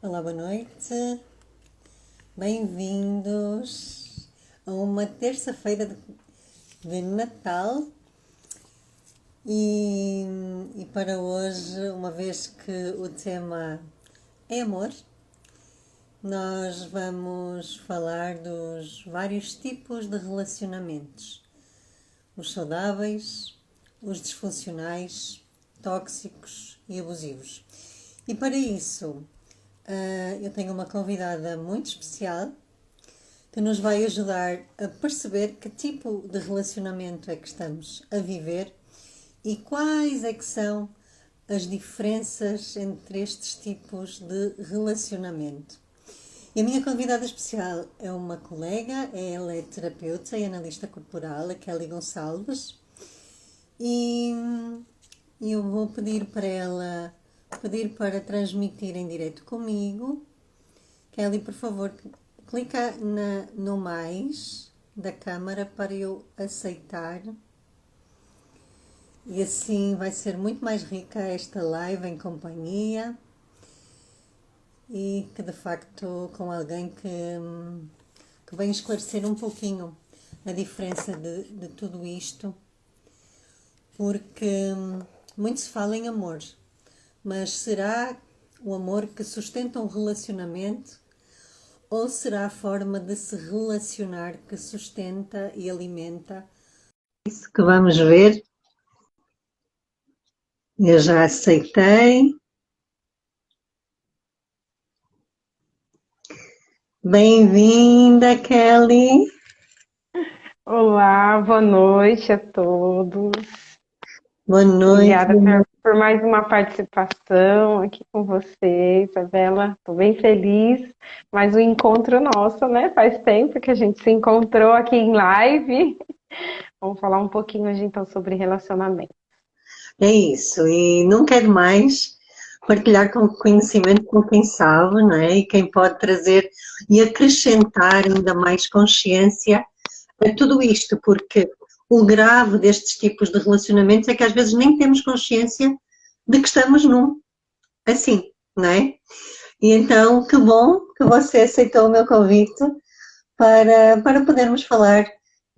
Olá, boa noite. Bem-vindos a uma terça-feira de Natal e para hoje, uma vez que o tema é amor, nós vamos falar dos vários tipos de relacionamentos: os saudáveis, os disfuncionais, tóxicos e abusivos. E para isso, eu tenho uma convidada muito especial que nos vai ajudar a perceber que tipo de relacionamento é que estamos a viver e quais é que são as diferenças entre estes tipos de relacionamento. E a minha convidada especial é uma colega, ela é terapeuta e analista corporal, a Kelly Gonçalves, e eu vou pedir para transmitir em direto comigo. Kelly, por favor, clica no mais da câmara para eu aceitar. E assim vai ser muito mais rica esta live em companhia e que de facto com alguém que vem esclarecer um pouquinho a diferença de tudo isto, porque muito se fala em amor, mas será o amor que sustenta um relacionamento ou será a forma de se relacionar que sustenta e alimenta? Isso que vamos ver. Eu já aceitei. Bem-vinda, Kelly. Olá, boa noite a todos. Boa noite. Obrigada por mais uma participação aqui com você, Isabela. Estou bem feliz. Mais um encontro nosso, né? Faz tempo que a gente se encontrou aqui em live. Vamos falar um pouquinho hoje então sobre relacionamento. É isso, e nunca é demais partilhar com conhecimento com quem sabe, não é? E quem pode trazer e acrescentar ainda mais consciência a tudo isto, porque o grave destes tipos de relacionamentos é que às vezes nem temos consciência de que estamos num, assim, não é? E então, que bom que você aceitou o meu convite para podermos falar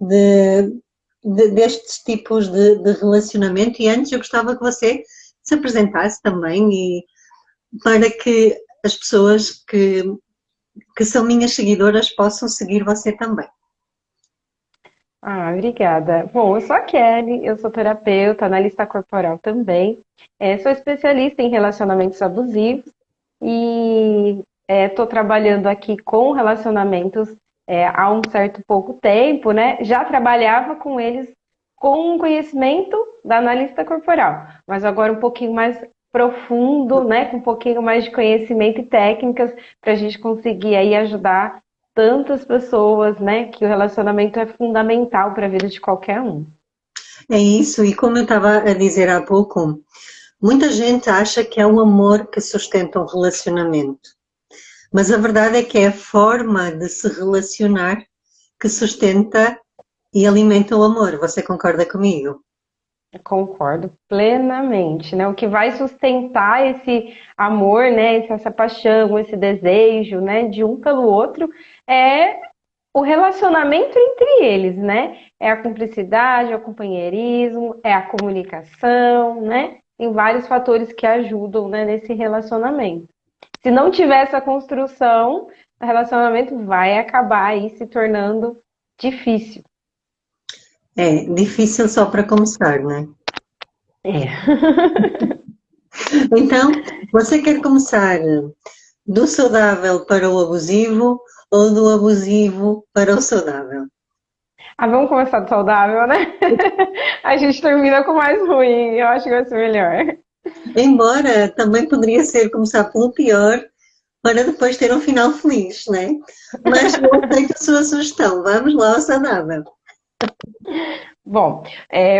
de, destes tipos de relacionamento. E antes eu gostava que você se apresentasse também e para que as pessoas que são minhas seguidoras possam seguir você também. Obrigada. Bom, eu sou a Kelly, eu sou terapeuta, analista corporal também. Sou especialista em relacionamentos abusivos e estou trabalhando aqui com relacionamentos há um certo pouco tempo, né? Já trabalhava com eles com conhecimento da analista corporal, mas agora um pouquinho mais profundo, né? Com um pouquinho mais de conhecimento e técnicas para a gente conseguir aí ajudar tantas pessoas, né? Que o relacionamento é fundamental para a vida de qualquer um. É isso, e como eu estava a dizer há pouco, muita gente acha que é o amor que sustenta um relacionamento, mas a verdade é que é a forma de se relacionar que sustenta e alimenta o amor. Você concorda comigo? Concordo plenamente, né? O que vai sustentar esse amor, né? Essa paixão, esse desejo, né? De um pelo outro é o relacionamento entre eles, né? É a cumplicidade, é o companheirismo, é a comunicação, né? Tem vários fatores que ajudam, né, nesse relacionamento. Se não tiver essa construção, o relacionamento vai acabar aí se tornando difícil. É difícil só para começar, não é? É. Então, você quer começar do saudável para o abusivo ou do abusivo para o saudável? Vamos começar do saudável, né? A gente termina com o mais ruim, eu acho que vai ser melhor. Embora também poderia ser começar pelo pior para depois ter um final feliz, né? Mas eu aceito a sua sugestão. Vamos lá ao saudável. Bom,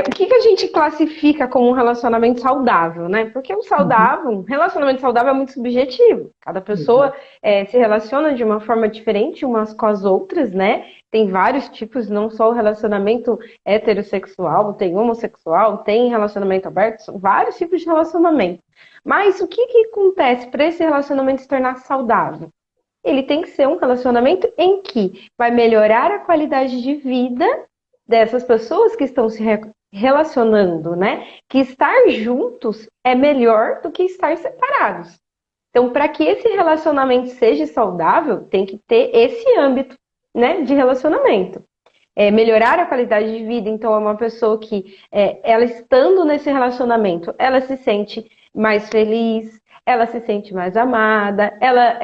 o que que a gente classifica como um relacionamento saudável, né? Porque um relacionamento saudável é muito subjetivo. Cada pessoa se relaciona de uma forma diferente umas com as outras, né? tem vários tipos, não só o relacionamento heterossexual, tem homossexual, tem relacionamento aberto, são vários tipos de relacionamento. Mas o que que acontece para esse relacionamento se tornar saudável? Ele tem que ser um relacionamento em que vai melhorar a qualidade de vida dessas pessoas que estão se relacionando, né? Que estar juntos é melhor do que estar separados. Então, para que esse relacionamento seja saudável, tem que ter esse âmbito, né, de relacionamento. Melhorar a qualidade de vida, então é uma pessoa que, ela estando nesse relacionamento, ela se sente mais feliz, ela se sente mais amada, ela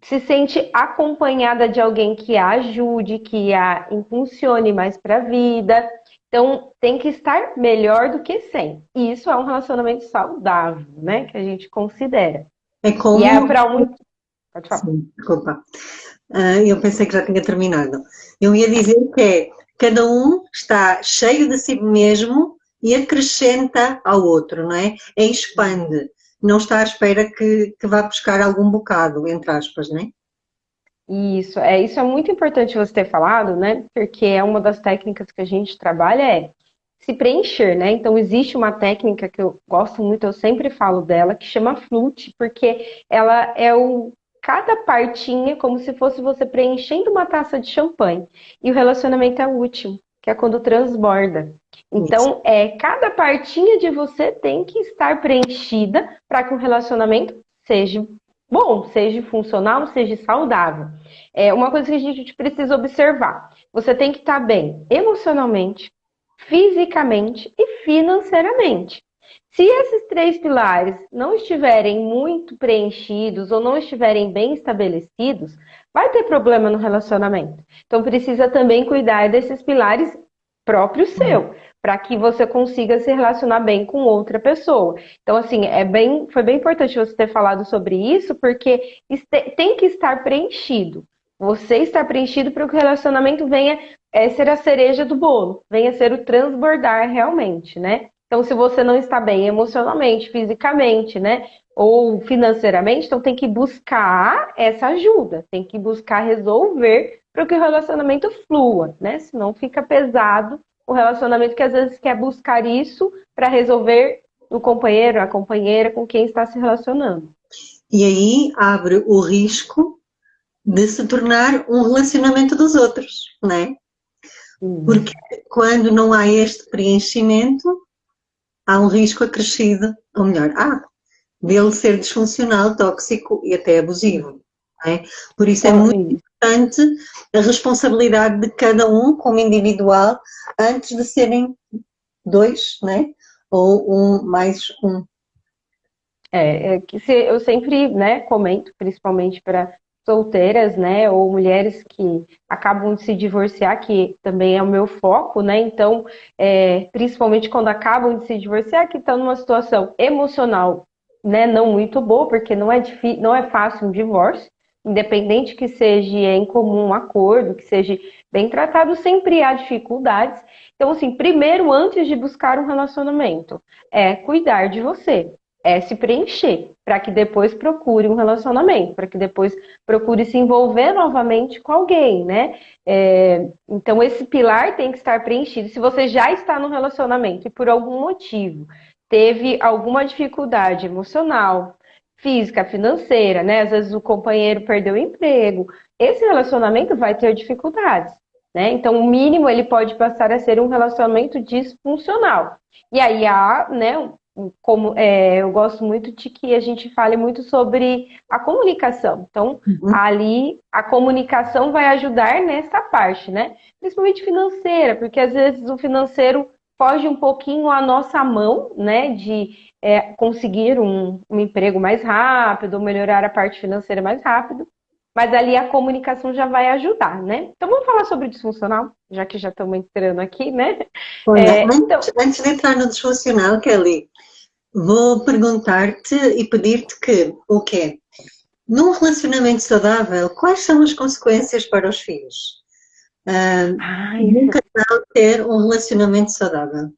se sente acompanhada de alguém que a ajude, que a impulsione mais para a vida. Então, tem que estar melhor do que sem. E isso é um relacionamento saudável, né? Que a gente considera. É E é como. para muito. Pode falar. Sim, desculpa. Eu pensei que já tinha terminado. Eu ia dizer que cada um está cheio de si mesmo e acrescenta ao outro, não é? Expande. Não está à espera que vá buscar algum bocado, entre aspas, não é? Isso é muito importante você ter falado, né? Porque é uma das técnicas que a gente trabalha se preencher, né? Então existe uma técnica que eu gosto muito, eu sempre falo dela, que chama flute, porque ela é cada partinha como se fosse você preenchendo uma taça de champanhe. E o relacionamento é o último, que é quando transborda. Isso. Então, cada partinha de você tem que estar preenchida para que o relacionamento seja bom, seja funcional, seja saudável. É uma coisa que a gente precisa observar. Você tem que estar bem emocionalmente, fisicamente e financeiramente. Se esses três pilares não estiverem muito preenchidos ou não estiverem bem estabelecidos, vai ter problema no relacionamento. Então precisa também cuidar desses pilares próprios seu, para que você consiga se relacionar bem com outra pessoa. Então, assim, foi bem importante você ter falado sobre isso, porque tem que estar preenchido. Você está preenchido para que o relacionamento venha ser a cereja do bolo, venha ser o transbordar realmente, né? Então, se você não está bem emocionalmente, fisicamente, né? Ou financeiramente, então tem que buscar essa ajuda, tem que buscar resolver para que o relacionamento flua, né? Senão fica pesado o relacionamento que às vezes quer buscar isso para resolver o companheiro, a companheira com quem está se relacionando. E aí abre o risco de se tornar um relacionamento dos outros, não é? Porque quando não há este preenchimento, há um risco acrescido, ou melhor, dele ser disfuncional, tóxico e até abusivo. Não é? Por isso é muito importante a responsabilidade de cada um como individual antes de serem dois, não é? Ou um mais um. Eu sempre, né, comento, principalmente para solteiras, né, ou mulheres que acabam de se divorciar, que também é o meu foco, né, então, principalmente quando acabam de se divorciar, que estão numa situação emocional, né, não muito boa, porque não é fácil um divórcio, independente que seja em comum um acordo, que seja bem tratado, sempre há dificuldades. Então, assim, primeiro, antes de buscar um relacionamento, cuidar de você, se preencher, para que depois procure um relacionamento, para que depois procure se envolver novamente com alguém, né? Então, esse pilar tem que estar preenchido. Se você já está no relacionamento e por algum motivo teve alguma dificuldade emocional, física, financeira, né? Às vezes o companheiro perdeu o emprego, esse relacionamento vai ter dificuldades, né? Então, o mínimo ele pode passar a ser um relacionamento disfuncional. E aí há, né, eu gosto muito de que a gente fale muito sobre a comunicação. Então, ali a comunicação vai ajudar nessa parte, né? Principalmente financeira, porque às vezes o financeiro foge um pouquinho à nossa mão, né? De conseguir um emprego mais rápido, melhorar a parte financeira mais rápido. Mas ali a comunicação já vai ajudar, né? Então vamos falar sobre disfuncional, já que já estamos entrando aqui, né? Olha, antes de entrar no disfuncional, Kelly, vou perguntar-te e pedir-te que, o quê? Num relacionamento saudável, quais são as consequências para os filhos? Nunca ter um relacionamento saudável.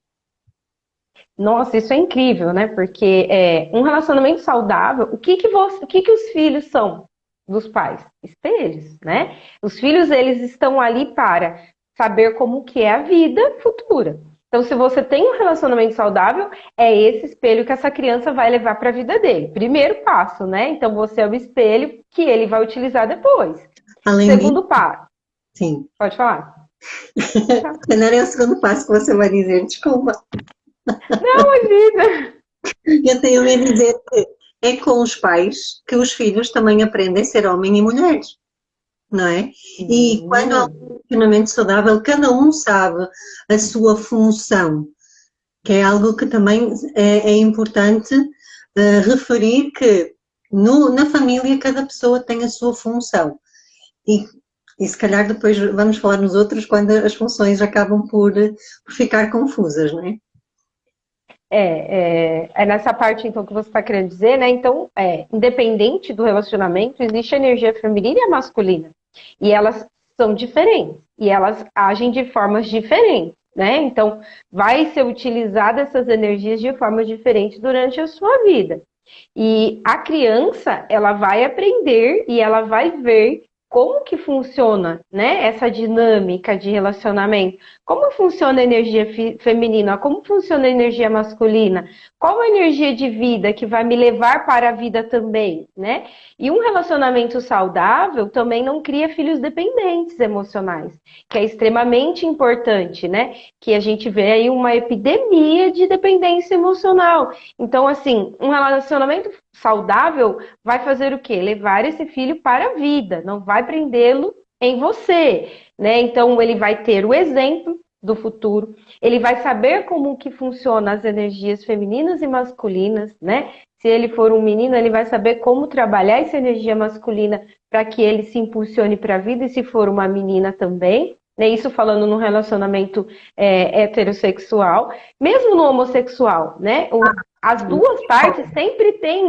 Nossa, isso é incrível, né? Porque um relacionamento saudável, o que que os filhos são dos pais? Espelhos, né? Os filhos, eles estão ali para saber como que é a vida futura. Então, se você tem um relacionamento saudável, é esse espelho que essa criança vai levar para a vida dele. Primeiro passo, né? Então, você é o espelho que ele vai utilizar depois. Além disso, Segundo passo, sim. pode falar? Não é o segundo passo que você vai dizer, desculpa. Não, imagina! Eu tenho a dizer que é com os pais que os filhos também aprendem a ser homem e mulher, não é? E quando há um relacionamento saudável, cada um sabe a sua função, que é algo que também é importante referir que na família cada pessoa tem a sua função. E se calhar depois vamos falar nos outros quando as funções acabam por ficar confusas, não é? É nessa parte, então, que você está querendo dizer, né? Então, independente do relacionamento, existe a energia feminina e a masculina. E elas são diferentes. E elas agem de formas diferentes, né? Então, vai ser utilizada essas energias de formas diferentes durante a sua vida. E a criança, ela vai aprender e ela vai ver como que funciona, né, essa dinâmica de relacionamento. Como funciona a energia feminina? Como funciona a energia masculina? Qual a energia de vida que vai me levar para a vida também, né? E um relacionamento saudável também não cria filhos dependentes emocionais, que é extremamente importante, né? Que a gente vê aí uma epidemia de dependência emocional. Então, assim, um relacionamento saudável vai fazer o quê? Levar esse filho para a vida, não vai prendê-lo em você, né? Então, ele vai ter o exemplo do futuro, ele vai saber como que funciona as energias femininas e masculinas, né? Se ele for um menino, ele vai saber como trabalhar essa energia masculina para que ele se impulsione para a vida, e se for uma menina também, né? Isso falando no relacionamento heterossexual, mesmo no homossexual, né? As duas partes sempre tem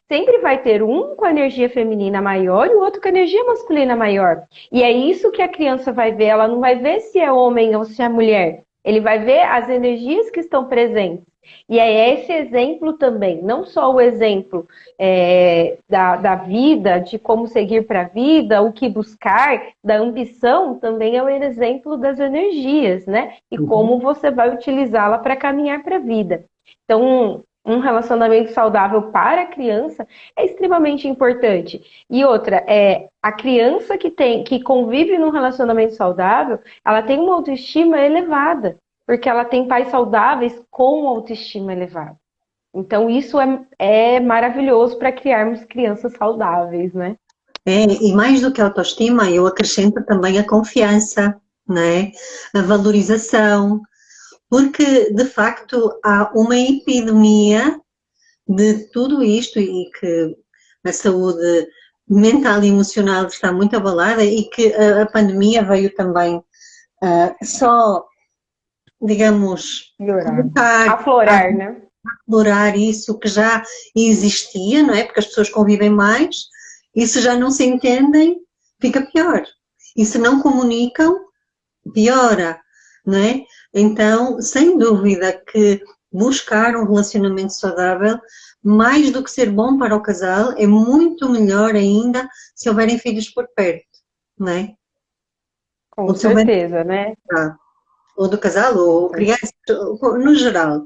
sempre vai ter um com a energia feminina maior e o outro com a energia masculina maior. E é isso que a criança vai ver, ela não vai ver se é homem ou se é mulher. Ele vai ver as energias que estão presentes. E é esse exemplo também, não só o exemplo da vida, de como seguir para a vida, o que buscar, da ambição, também é o exemplo das energias, né? E como você vai utilizá-la para caminhar para a vida. Então, um relacionamento saudável para a criança é extremamente importante. E outra, a criança que convive num relacionamento saudável, ela tem uma autoestima elevada, porque ela tem pais saudáveis com autoestima elevada. Então, isso é maravilhoso para criarmos crianças saudáveis, né? E mais do que a autoestima, eu acrescento também a confiança, não é? A valorização, porque de facto há uma epidemia de tudo isto e que a saúde mental e emocional está muito abalada e que a pandemia veio também só, digamos, aflorar, né? Aflorar isso que já existia, não é? Porque as pessoas convivem mais e se já não se entendem, fica pior. E se não comunicam, piora, não é? Então, sem dúvida que buscar um relacionamento saudável, mais do que ser bom para o casal, é muito melhor ainda se houverem filhos por perto, não é? Com certeza, né? Ou do casal, ou crianças, no geral.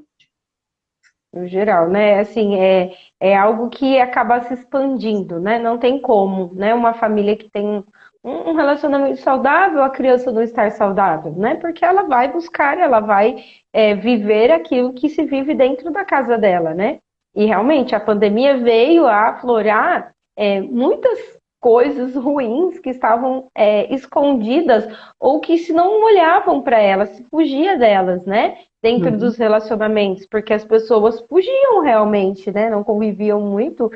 No geral, né? Assim, é algo que acaba se expandindo, né? Não tem como, né? Uma família que tem um relacionamento saudável, a criança não estar saudável, né? Porque ela vai buscar, ela vai viver aquilo que se vive dentro da casa dela, né? E realmente a pandemia veio a aflorar muitas coisas ruins que estavam escondidas ou que se não olhavam para elas, se fugia delas, né? Dentro dos relacionamentos, porque as pessoas fugiam realmente, né? Não conviviam muito,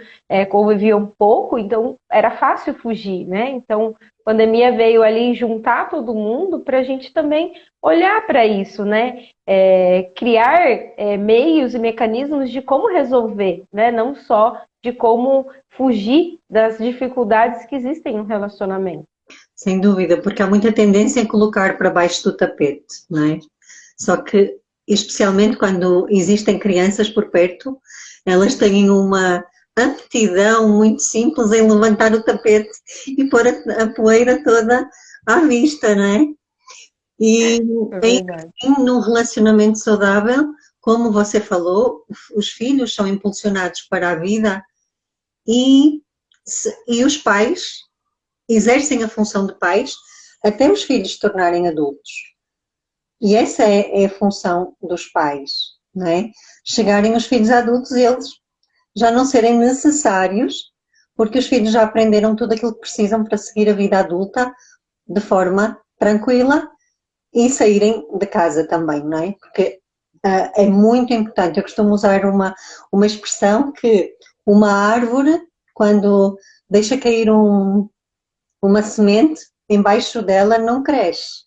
conviviam pouco, então era fácil fugir, né? Então, a pandemia veio ali juntar todo mundo para a gente também olhar para isso, né? Criar meios e mecanismos de como resolver, né? Não só de como fugir das dificuldades que existem no relacionamento. Sem dúvida, porque há muita tendência em colocar para baixo do tapete, não é? Só que, especialmente quando existem crianças por perto, elas têm uma aptidão muito simples em levantar o tapete e pôr a poeira toda à vista, não é? E É ainda verdade. assim, num relacionamento saudável, como você falou, os filhos são impulsionados para a vida e, e os pais exercem a função de pais até os filhos se tornarem adultos. E essa é a função dos pais, não é? Chegarem os filhos adultos e eles já não serem necessários, porque os filhos já aprenderam tudo aquilo que precisam para seguir a vida adulta de forma tranquila e saírem de casa também, não é? Porque é muito importante. Eu costumo usar uma expressão que uma árvore, quando deixa cair uma semente, embaixo dela não cresce.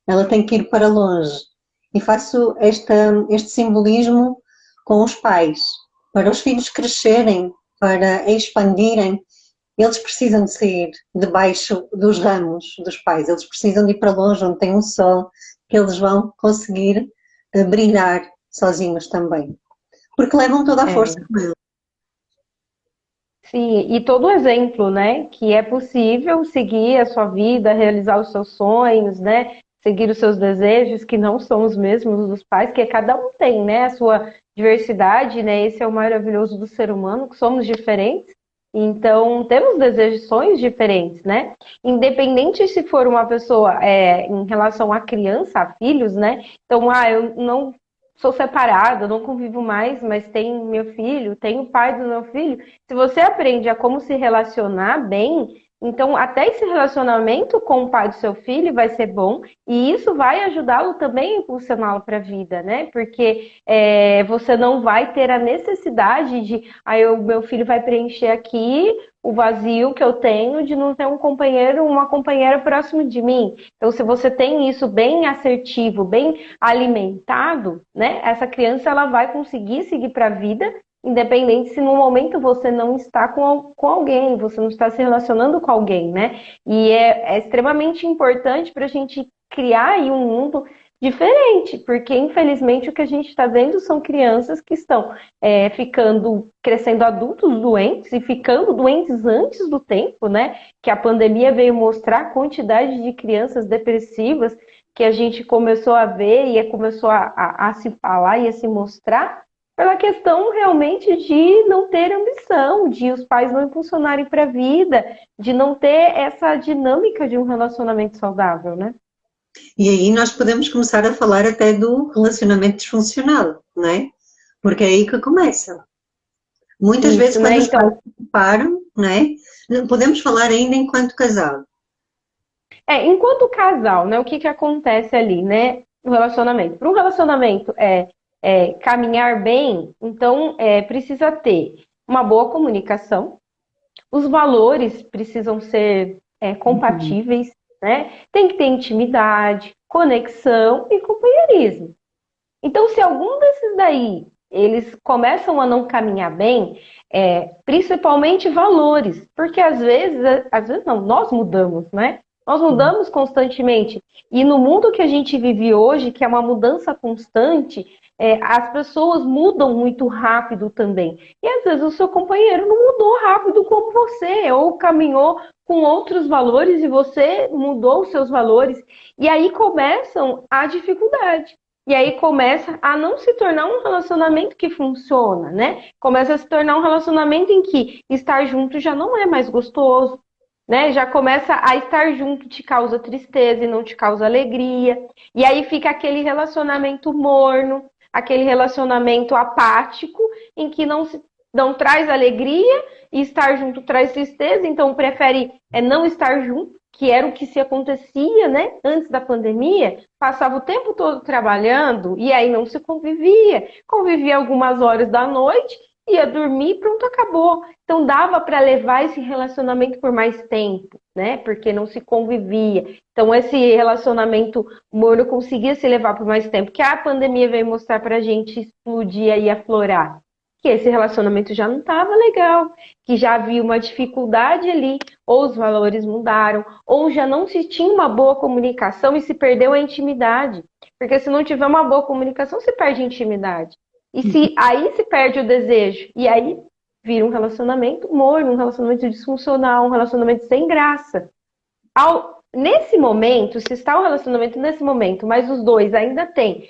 Ela tem que ir para longe. E faço este simbolismo com os pais, para os filhos crescerem, para expandirem. Eles precisam de sair debaixo dos ramos dos pais, eles precisam de ir para longe, onde tem um sol, que eles vão conseguir brilhar sozinhos também. Porque levam toda a força É. com eles. Sim, e todo o exemplo, né, que é possível seguir a sua vida, realizar os seus sonhos, né, seguir os seus desejos, que não são os mesmos dos pais, que cada um tem, né, a sua diversidade, né, esse é o maravilhoso do ser humano, que somos diferentes, então temos desejos, sonhos diferentes, né, independente se for uma pessoa em relação a criança, a filhos, né, então, eu não sou separada, não convivo mais, mas tem meu filho, tem o pai do meu filho. Se você aprende a como se relacionar bem, então até esse relacionamento com o pai do seu filho vai ser bom e isso vai ajudá-lo também a impulsioná-lo para a vida, né? Porque você não vai ter a necessidade de, o meu filho vai preencher aqui o vazio que eu tenho de não ter um companheiro, uma companheira próximo de mim. Então, se você tem isso bem assertivo, bem alimentado, né? Essa criança ela vai conseguir seguir para a vida, independente se no momento você não está com alguém, você não está se relacionando com alguém, né? E é extremamente importante para a gente criar aí um mundo diferente, porque infelizmente o que a gente está vendo são crianças que estão crescendo adultos doentes e ficando doentes antes do tempo, né? Que a pandemia veio mostrar a quantidade de crianças depressivas que a gente começou a ver e começou a se falar e a se mostrar pela questão realmente de não ter ambição, de os pais não impulsionarem para a vida, de não ter essa dinâmica de um relacionamento saudável, né? E aí nós podemos começar a falar até do relacionamento disfuncional, não é? Porque é aí que começa. Muitas vezes Isso, né? quando os pais Então, se separam, não é? Podemos falar ainda enquanto casal. enquanto casal, né, o que acontece ali, né? O relacionamento. Para um relacionamento caminhar bem, então precisa ter uma boa comunicação, os valores precisam ser Uhum. compatíveis, né? Tem que ter intimidade, conexão e companheirismo. Então, se algum desses daí eles começam a não caminhar bem, principalmente valores, porque às vezes não, nós mudamos, né? Nós mudamos constantemente. E no mundo que a gente vive hoje, que é uma mudança constante, as pessoas mudam muito rápido também. E às vezes o seu companheiro não mudou rápido como você, ou caminhou com outros valores e você mudou os seus valores. E aí começam a dificuldade. E aí começa a não se tornar um relacionamento que funciona, né? Começa a se tornar um relacionamento em que estar junto já não é mais gostoso, né? Já começa a estar junto te causa tristeza e não te causa alegria. E aí fica aquele relacionamento morno, aquele relacionamento apático, em que não traz alegria e estar junto traz tristeza, então prefere não estar junto, que era o que se acontecia, né? Antes da pandemia, passava o tempo todo trabalhando e aí não se convivia algumas horas da noite, ia dormir, pronto, acabou. Então dava para levar esse relacionamento por mais tempo, né? Porque não se convivia. Então esse relacionamento morno conseguia se levar por mais tempo. Que a pandemia veio mostrar para a gente explodir e aflorar. Que esse relacionamento já não estava legal, que já havia uma dificuldade ali, ou os valores mudaram, ou já não se tinha uma boa comunicação e se perdeu a intimidade. Porque se não tiver uma boa comunicação, se perde a intimidade. E se aí se perde o desejo, e aí vira um relacionamento morno, um relacionamento disfuncional, um relacionamento sem graça. Nesse momento, se está o relacionamento nesse momento, mas os dois ainda têm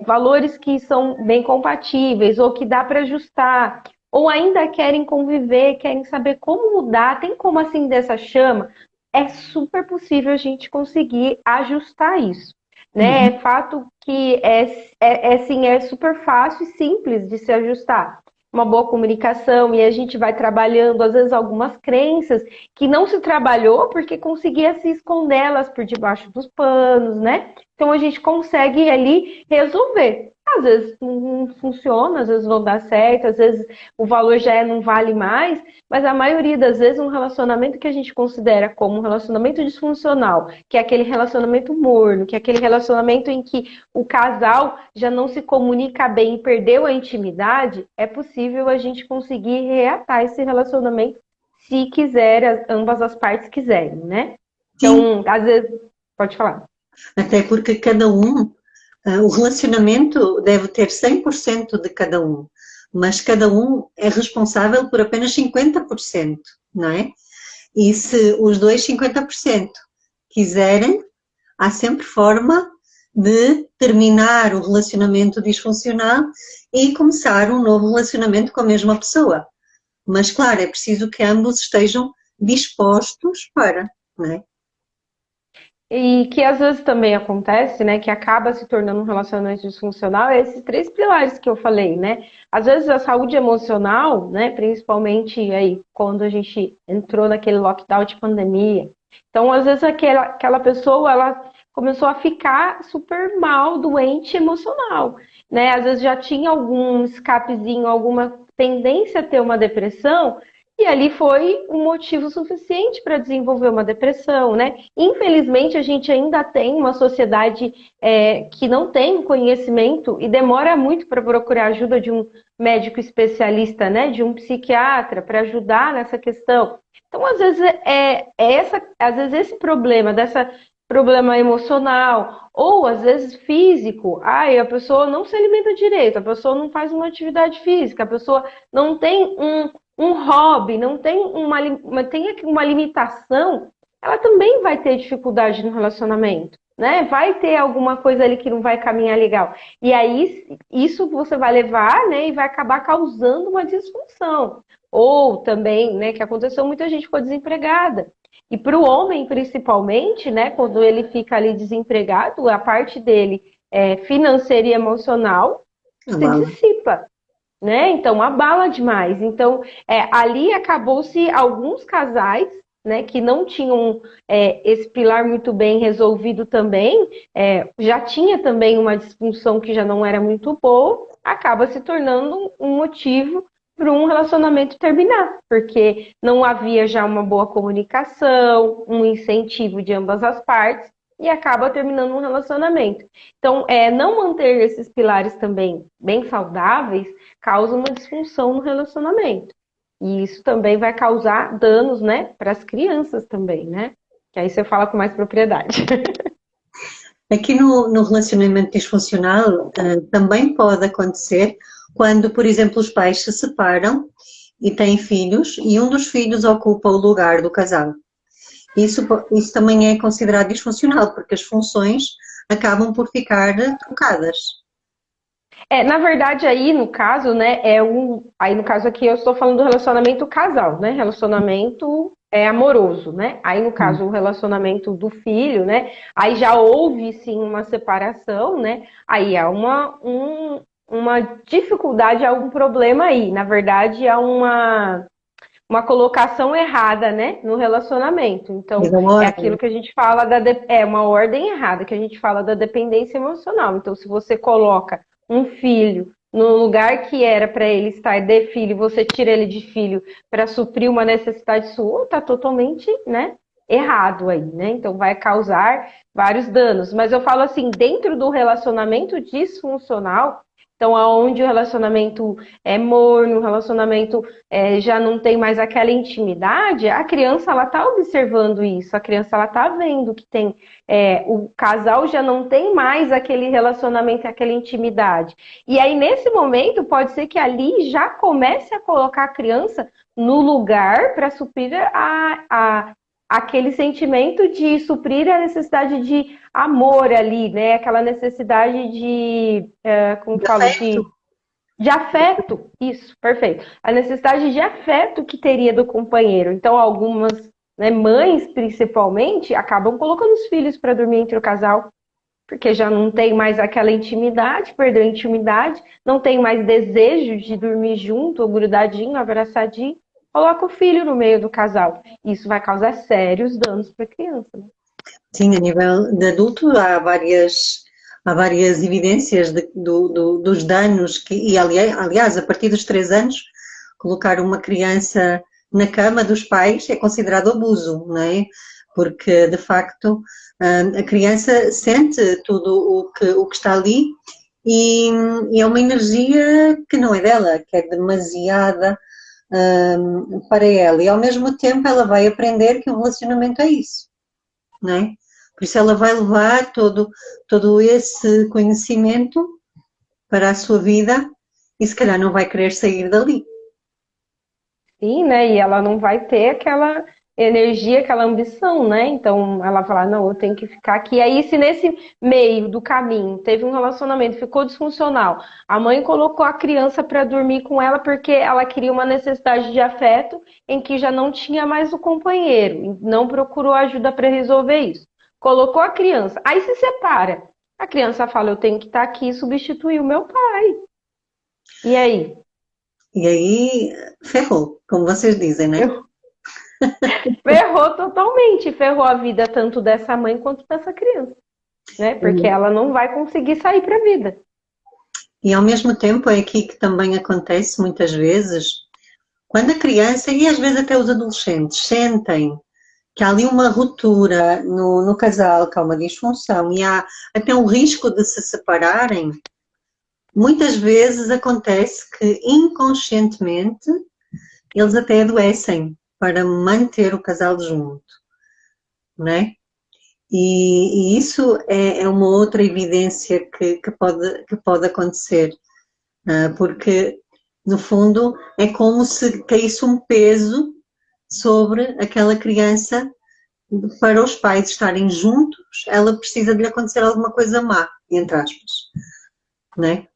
valores que são bem compatíveis, ou que dá para ajustar, ou ainda querem conviver, querem saber como mudar, tem como acender essa chama, é super possível a gente conseguir ajustar isso. Né? É Uhum. fato que assim, é super fácil e simples de se ajustar. Uma boa comunicação, e a gente vai trabalhando, às vezes, algumas crenças que não se trabalhou porque conseguia se escondê-las por debaixo dos panos, né? Então a gente consegue ali resolver. Às vezes não funciona, às vezes não dá certo, às vezes o valor não vale mais, mas a maioria das vezes um relacionamento que a gente considera como um relacionamento disfuncional, que é aquele relacionamento morno, que é aquele relacionamento em que o casal já não se comunica bem e perdeu a intimidade, é possível a gente conseguir reatar esse relacionamento se quiser, ambas as partes quiserem, né? Sim, Então, às vezes, pode falar. até porque o relacionamento deve ter 100% de cada um, mas cada um é responsável por apenas 50%, não é? E se os dois 50% quiserem, há sempre forma de terminar o relacionamento disfuncional e começar um novo relacionamento com a mesma pessoa. Mas, claro, é preciso que ambos estejam dispostos para, não é? E que às vezes também acontece, né, que acaba se tornando um relacionamento disfuncional, é esses três pilares que eu falei, né? Às vezes a saúde emocional, né, principalmente aí quando a gente entrou naquele lockdown de pandemia. Então, às vezes aquela pessoa, ela começou a ficar super mal, doente emocional, né? Às vezes já tinha algum escapezinho, alguma tendência a ter uma depressão, e ali foi um motivo suficiente para desenvolver uma depressão, né? Infelizmente, a gente ainda tem uma sociedade que não tem conhecimento e demora muito para procurar ajuda de um médico especialista, né? De um psiquiatra para ajudar nessa questão. Então, às vezes, às vezes esse problema emocional ou às vezes físico, a pessoa não se alimenta direito, a pessoa não faz uma atividade física, a pessoa não tem um hobby, não tem tem uma limitação, ela também vai ter dificuldade no relacionamento, né? Vai ter alguma coisa ali que não vai caminhar legal. E aí, isso você vai levar, né? E vai acabar causando uma disfunção. Ou também, né? Que aconteceu, muita gente ficou desempregada. E para o homem, principalmente, né? Quando ele fica ali desempregado, a parte dele financeira e emocional se Abala. dissipa, né? Então abala demais. Então ali acabou-se alguns casais, né, que não tinham esse pilar muito bem resolvido também, já tinha também uma disfunção que já não era muito boa, acaba se tornando um motivo para um relacionamento terminar, porque não havia já uma boa comunicação, um incentivo de ambas as partes e acaba terminando um relacionamento. Então, não manter esses pilares também bem saudáveis causa uma disfunção no relacionamento. E isso também vai causar danos, né, para as crianças também, né? Que aí você fala com mais propriedade. Aqui no relacionamento disfuncional também pode acontecer quando, por exemplo, os pais se separam e têm filhos e um dos filhos ocupa o lugar do casal. Isso também é considerado disfuncional, porque as funções acabam por ficar trocadas. Na verdade, aí no caso, né, aí no caso aqui eu estou falando do relacionamento casal, né? Relacionamento amoroso, né? Aí no caso o relacionamento do filho, né? Aí já houve sim uma separação, né? Aí há uma dificuldade, há um problema aí. Na verdade, há uma colocação errada, né, no relacionamento. Então, Mesma é ordem. aquilo que a gente fala uma ordem errada, que a gente fala da dependência emocional. Então, se você coloca um filho no lugar que era para ele estar de filho, você tira ele de filho para suprir uma necessidade sua, tá totalmente, né, errado aí, né? Então, vai causar vários danos. Mas eu falo assim, dentro do relacionamento disfuncional, Então, aonde o relacionamento é morno, o relacionamento já não tem mais aquela intimidade, a criança ela está observando isso, a criança ela está vendo que tem o casal já não tem mais aquele relacionamento, aquela intimidade. E aí, nesse momento, pode ser que ali já comece a colocar a criança no lugar para suprir aquele sentimento de suprir a necessidade de amor ali, né? Aquela necessidade de, como falo, de afeto. Isso, perfeito. A necessidade de afeto que teria do companheiro. Então, algumas, né, mães, principalmente, acabam colocando os filhos para dormir entre o casal, porque já não tem mais aquela intimidade, perdeu a intimidade, não tem mais desejo de dormir junto, ou grudadinho, abraçadinho, coloca o filho no meio do casal. Isso vai causar sérios danos para a criança, né? Sim, a nível de adulto há várias evidências dos danos e aliás, a partir dos 3 anos, colocar uma criança na cama dos pais é considerado abuso, não é? Porque, de facto, a criança sente tudo o que está ali e é uma energia que não é dela, que é demasiada para ela. E, ao mesmo tempo, ela vai aprender que o relacionamento é isso, não é? Por isso ela vai levar todo esse conhecimento para a sua vida e se calhar não vai querer sair dali. Sim, né? E ela não vai ter aquela energia, aquela ambição, né? Então ela fala, não, eu tenho que ficar aqui. E aí, se nesse meio do caminho teve um relacionamento, ficou disfuncional, a mãe colocou a criança para dormir com ela porque ela queria uma necessidade de afeto em que já não tinha mais o companheiro, não procurou ajuda para resolver isso. Colocou a criança, aí se separa. A criança fala, eu tenho que estar aqui e substituir o meu pai. E aí? E aí ferrou, como vocês dizem, né? Ferrou totalmente, ferrou a vida tanto dessa mãe quanto dessa criança, né? Porque ela não vai conseguir sair para a vida. E ao mesmo tempo é aqui que também acontece muitas vezes, quando a criança e às vezes até os adolescentes sentem que há ali uma ruptura no casal, que há uma disfunção e há até um risco de se separarem, muitas vezes acontece que inconscientemente eles até adoecem para manter o casal junto, não é? E isso é uma outra evidência que pode acontecer, porque no fundo é como se caísse um peso sobre aquela criança. Para os pais estarem juntos, ela precisa de lhe acontecer alguma coisa má, entre aspas, não é?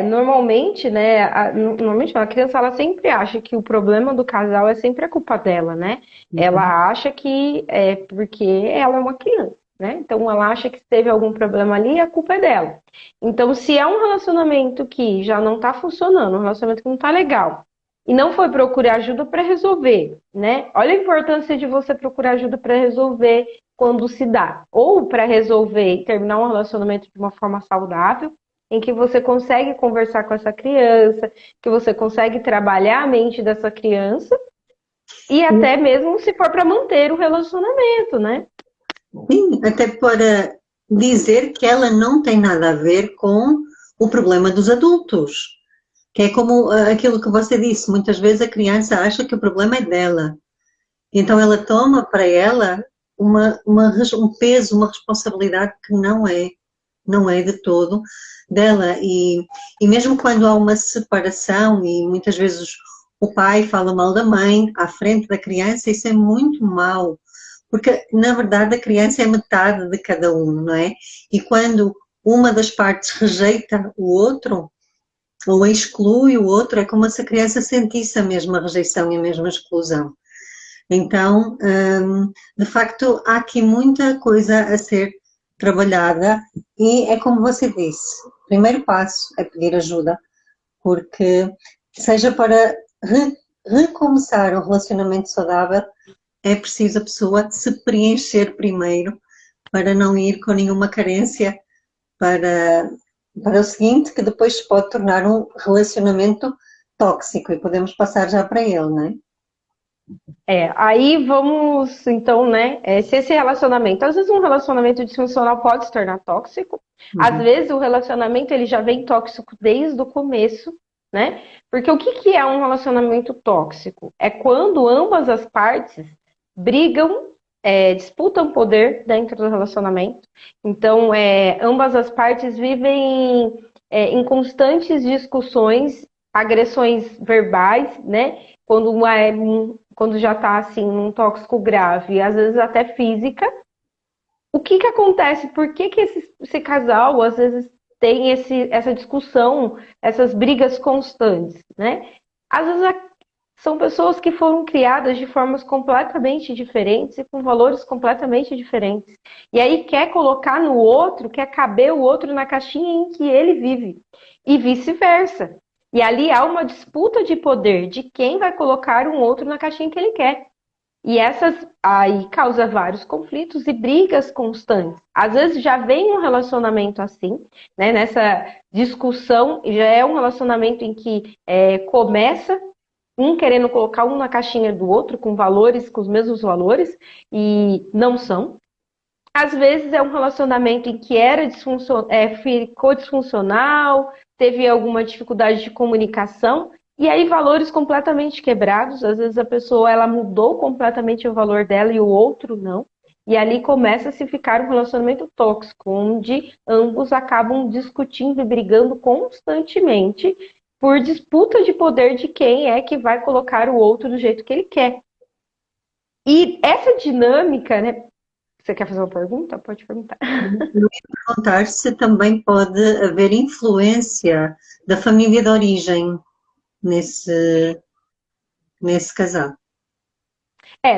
Normalmente, né, normalmente a criança ela sempre acha que o problema do casal é sempre a culpa dela, né? Ela acha que é porque ela é uma criança, né? Então ela acha que se teve algum problema ali, a culpa é dela. Então, se é um relacionamento que já não tá funcionando, um relacionamento que não tá legal, e não foi procurar ajuda para resolver, né? Olha a importância de você procurar ajuda para resolver quando se dá, ou para resolver e terminar um relacionamento de uma forma saudável, em que você consegue conversar com essa criança, que você consegue trabalhar a mente dessa criança e até mesmo se for para manter o relacionamento, né? Sim, até para dizer que ela não tem nada a ver com o problema dos adultos. Que é como aquilo que você disse, muitas vezes a criança acha que o problema é dela. Então ela toma para ela um peso, uma responsabilidade que não é de todo dela. E mesmo quando há uma separação e muitas vezes o pai fala mal da mãe à frente da criança, isso é muito mau. Porque, na verdade, a criança é metade de cada um, não é? E quando uma das partes rejeita o outro, ou exclui o outro, é como se a criança sentisse a mesma rejeição e a mesma exclusão. Então, de facto, há aqui muita coisa a ser trabalhada e é como você disse, o primeiro passo é pedir ajuda, porque seja para recomeçar um relacionamento saudável, é preciso a pessoa se preencher primeiro para não ir com nenhuma carência para o seguinte, que depois se pode tornar um relacionamento tóxico e podemos passar já para ele, não é? Aí vamos, então, né, se esse relacionamento, às vezes um relacionamento disfuncional pode se tornar tóxico, às Uhum. vezes o relacionamento ele já vem tóxico desde o começo, né, porque o que que é um relacionamento tóxico? É quando ambas as partes brigam, disputam poder dentro do relacionamento, então, ambas as partes vivem em constantes discussões, agressões verbais, né, quando já está assim num tóxico grave, às vezes até física. O que que acontece? Por que que esse casal às vezes tem essa discussão, essas brigas constantes, né? Às vezes são pessoas que foram criadas de formas completamente diferentes e com valores completamente diferentes. E aí quer colocar no outro, quer caber o outro na caixinha em que ele vive. E vice-versa. E ali há uma disputa de poder de quem vai colocar um outro na caixinha que ele quer. E essas aí causa vários conflitos e brigas constantes. Às vezes já vem um relacionamento assim, né? Nessa discussão, já é um relacionamento em que começa um querendo colocar um na caixinha do outro, com valores, com os mesmos valores, e não são. Às vezes é um relacionamento em que ficou disfuncional, teve alguma dificuldade de comunicação, e aí valores completamente quebrados. Às vezes a pessoa ela mudou completamente o valor dela e o outro não. E ali começa a se ficar um relacionamento tóxico, onde ambos acabam discutindo e brigando constantemente por disputa de poder de quem é que vai colocar o outro do jeito que ele quer. E essa dinâmica, né? Você quer fazer uma pergunta? Pode perguntar. Eu ia perguntar se também pode haver influência da família de origem nesse casal.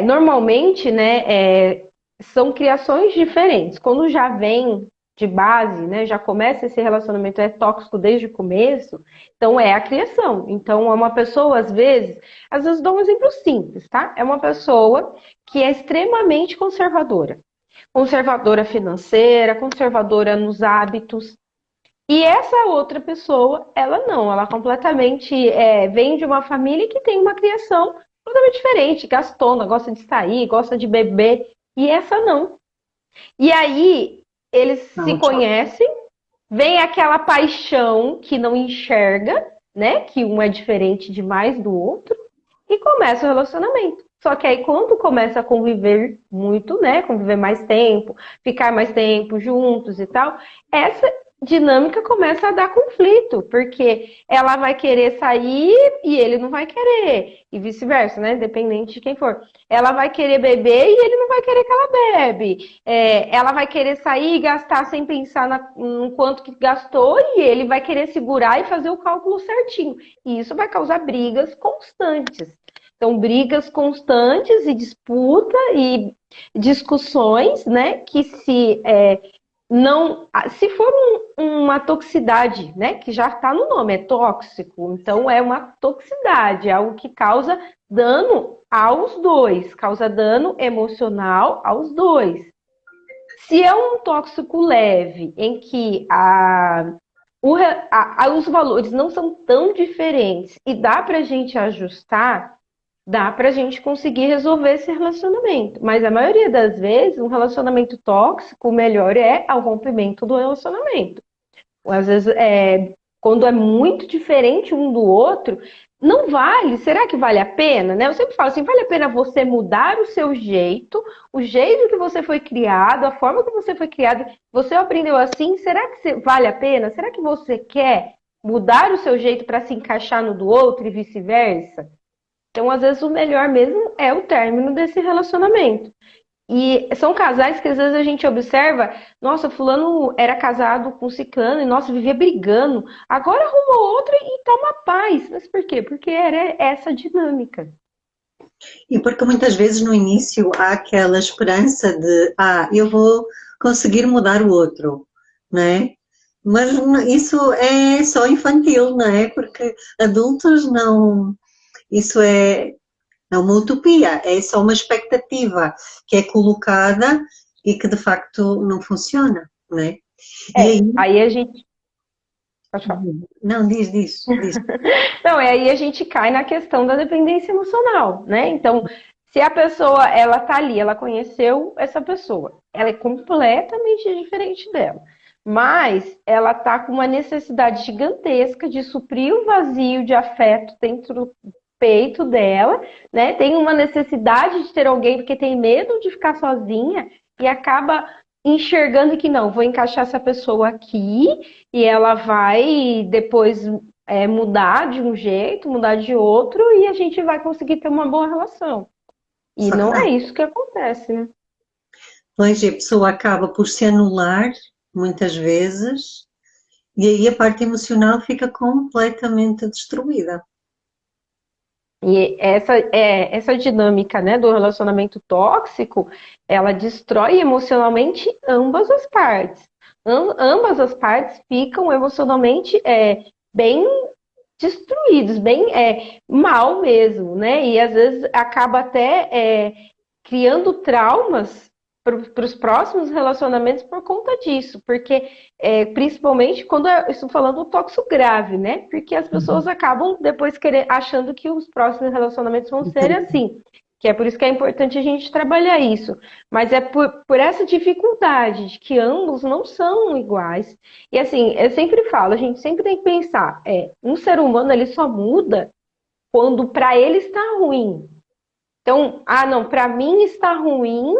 Normalmente, né, são criações diferentes. Quando já vem de base, né, já começa esse relacionamento tóxico desde o começo, então é a criação. Então é uma pessoa, às vezes dou um exemplo simples, tá? É uma pessoa que é extremamente conservadora. Conservadora financeira, conservadora nos hábitos. E essa outra pessoa, ela não, ela completamente vem de uma família que tem uma criação completamente diferente, gastona, gosta de sair, gosta de beber, e essa não. E aí eles se Não, conhecem, vem aquela paixão que não enxerga, né, que um é diferente demais do outro, e começa o relacionamento. Só que aí quando começa a conviver muito, né, conviver mais tempo, ficar mais tempo juntos e tal, essa dinâmica começa a dar conflito, porque ela vai querer sair e ele não vai querer, e vice-versa, né, dependente de quem for. Ela vai querer beber e ele não vai querer que ela bebe. Ela vai querer sair e gastar sem pensar no quanto que gastou e ele vai querer segurar e fazer o cálculo certinho. E isso vai causar brigas constantes. Então, brigas constantes e disputa e discussões, né? Que se não, se for uma toxicidade, né? Que já está no nome, é tóxico. Então, é uma toxicidade, é algo que causa dano aos dois, causa dano emocional aos dois. Se é um tóxico leve, em que os valores não são tão diferentes e dá para a gente ajustar, dá pra gente conseguir resolver esse relacionamento. Mas a maioria das vezes, um relacionamento tóxico, o melhor é o rompimento do relacionamento. Às vezes, quando é muito diferente um do outro, não vale. Será que vale a pena? Né? Eu sempre falo assim, vale a pena você mudar o jeito que você foi criado, a forma que você foi criado, você aprendeu assim, será que vale a pena? Será que você quer mudar o seu jeito para se encaixar no do outro e vice-versa? Então, às vezes, o melhor mesmo é o término desse relacionamento. E são casais que às vezes a gente observa, nossa, fulano era casado com ciclano e nossa, vivia brigando. Agora arrumou outra e tá uma paz. Mas por quê? Porque era essa dinâmica. e porque muitas vezes no início há aquela esperança de, eu vou conseguir mudar o outro, não é? Mas isso é só infantil, não é? Porque adultos não, isso é uma utopia, é só uma expectativa que é colocada e que de facto não funciona, não é? E aí, Aí a gente. Pode falar. Não, diz. Então, e aí a gente cai na questão da dependência emocional, né? Então, se a pessoa, ela tá ali, ela conheceu essa pessoa, ela é completamente diferente dela, mas ela tá com uma necessidade gigantesca de suprir o vazio de afeto dentro do peito dela, né? Tem uma necessidade de ter alguém porque tem medo de ficar sozinha e acaba enxergando que não, vou encaixar essa pessoa aqui e ela vai depois mudar de um jeito, mudar de outro, e a gente vai conseguir ter uma boa relação. E Só que não não. é isso que acontece, né? Pois a pessoa acaba por se anular, muitas vezes, e aí a parte emocional fica completamente destruída. E essa dinâmica, né, do relacionamento tóxico, ela destrói emocionalmente ambas as partes. Ambas as partes ficam emocionalmente bem destruídos, bem mal mesmo, né? E às vezes acaba até criando traumas para os próximos relacionamentos por conta disso, porque principalmente quando eu estou falando do tóxico grave, né? Porque as pessoas acabam depois achando que os próximos relacionamentos vão ser assim. Que é por isso que é importante a gente trabalhar isso. Mas é por essa dificuldade de que ambos não são iguais. E assim, eu sempre falo, a gente sempre tem que pensar, um ser humano ele só muda quando para ele está ruim. Então, não, para mim está ruim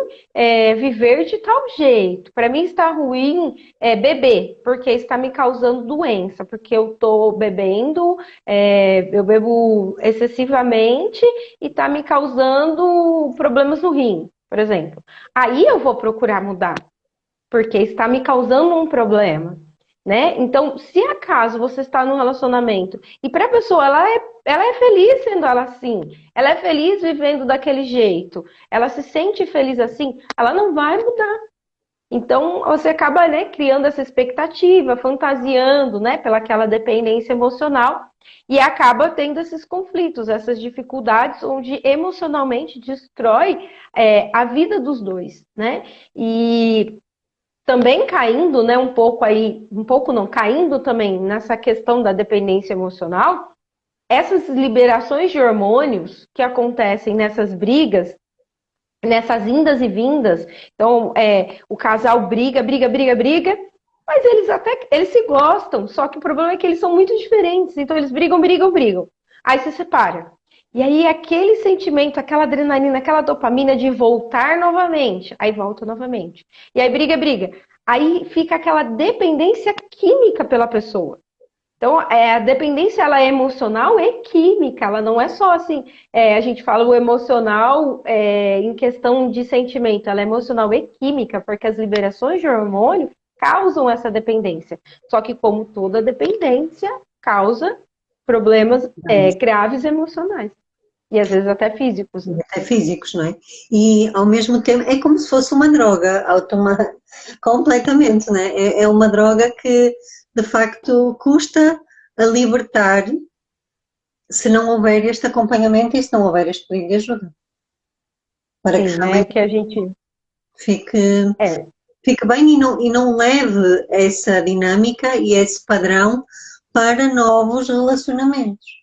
viver de tal jeito. Para mim está ruim beber, porque está me causando doença, porque eu estou bebendo, eu bebo excessivamente e está me causando problemas no rim, por exemplo. Aí eu vou procurar mudar, porque está me causando um problema, né? Então, se acaso você está num relacionamento e para a pessoa ela é feliz sendo ela assim, ela é feliz vivendo daquele jeito, ela se sente feliz assim, ela não vai mudar. Então, você acaba, né, criando essa expectativa, fantasiando, né, pelaquela dependência emocional e acaba tendo esses conflitos, essas dificuldades, onde emocionalmente destrói a vida dos dois, né? E também caindo, né, um pouco aí, um pouco não, caindo também nessa questão da dependência emocional, essas liberações de hormônios que acontecem nessas brigas, nessas indas e vindas, então o casal briga, mas eles se gostam, só que o problema é que eles são muito diferentes, então eles brigam, aí se separa. E aí aquele sentimento, aquela adrenalina, aquela dopamina de voltar novamente, aí volta novamente. E aí briga. Aí fica aquela dependência química pela pessoa. Então, a dependência ela é emocional e química, ela não é só assim, a gente fala o emocional em questão de sentimento, ela é emocional e química, porque as liberações de hormônio causam essa dependência. Só que, como toda dependência, causa problemas graves emocionais. E às vezes até físicos, né? Até físicos, não é? E ao mesmo tempo é como se fosse uma droga, completamente, não é? É uma droga que de facto custa a libertar se não houver este acompanhamento e se não houver este pedido de ajuda. Para que Sim, né? realmente Que a gente. fique, É, fique bem e não leve essa dinâmica e esse padrão para novos relacionamentos.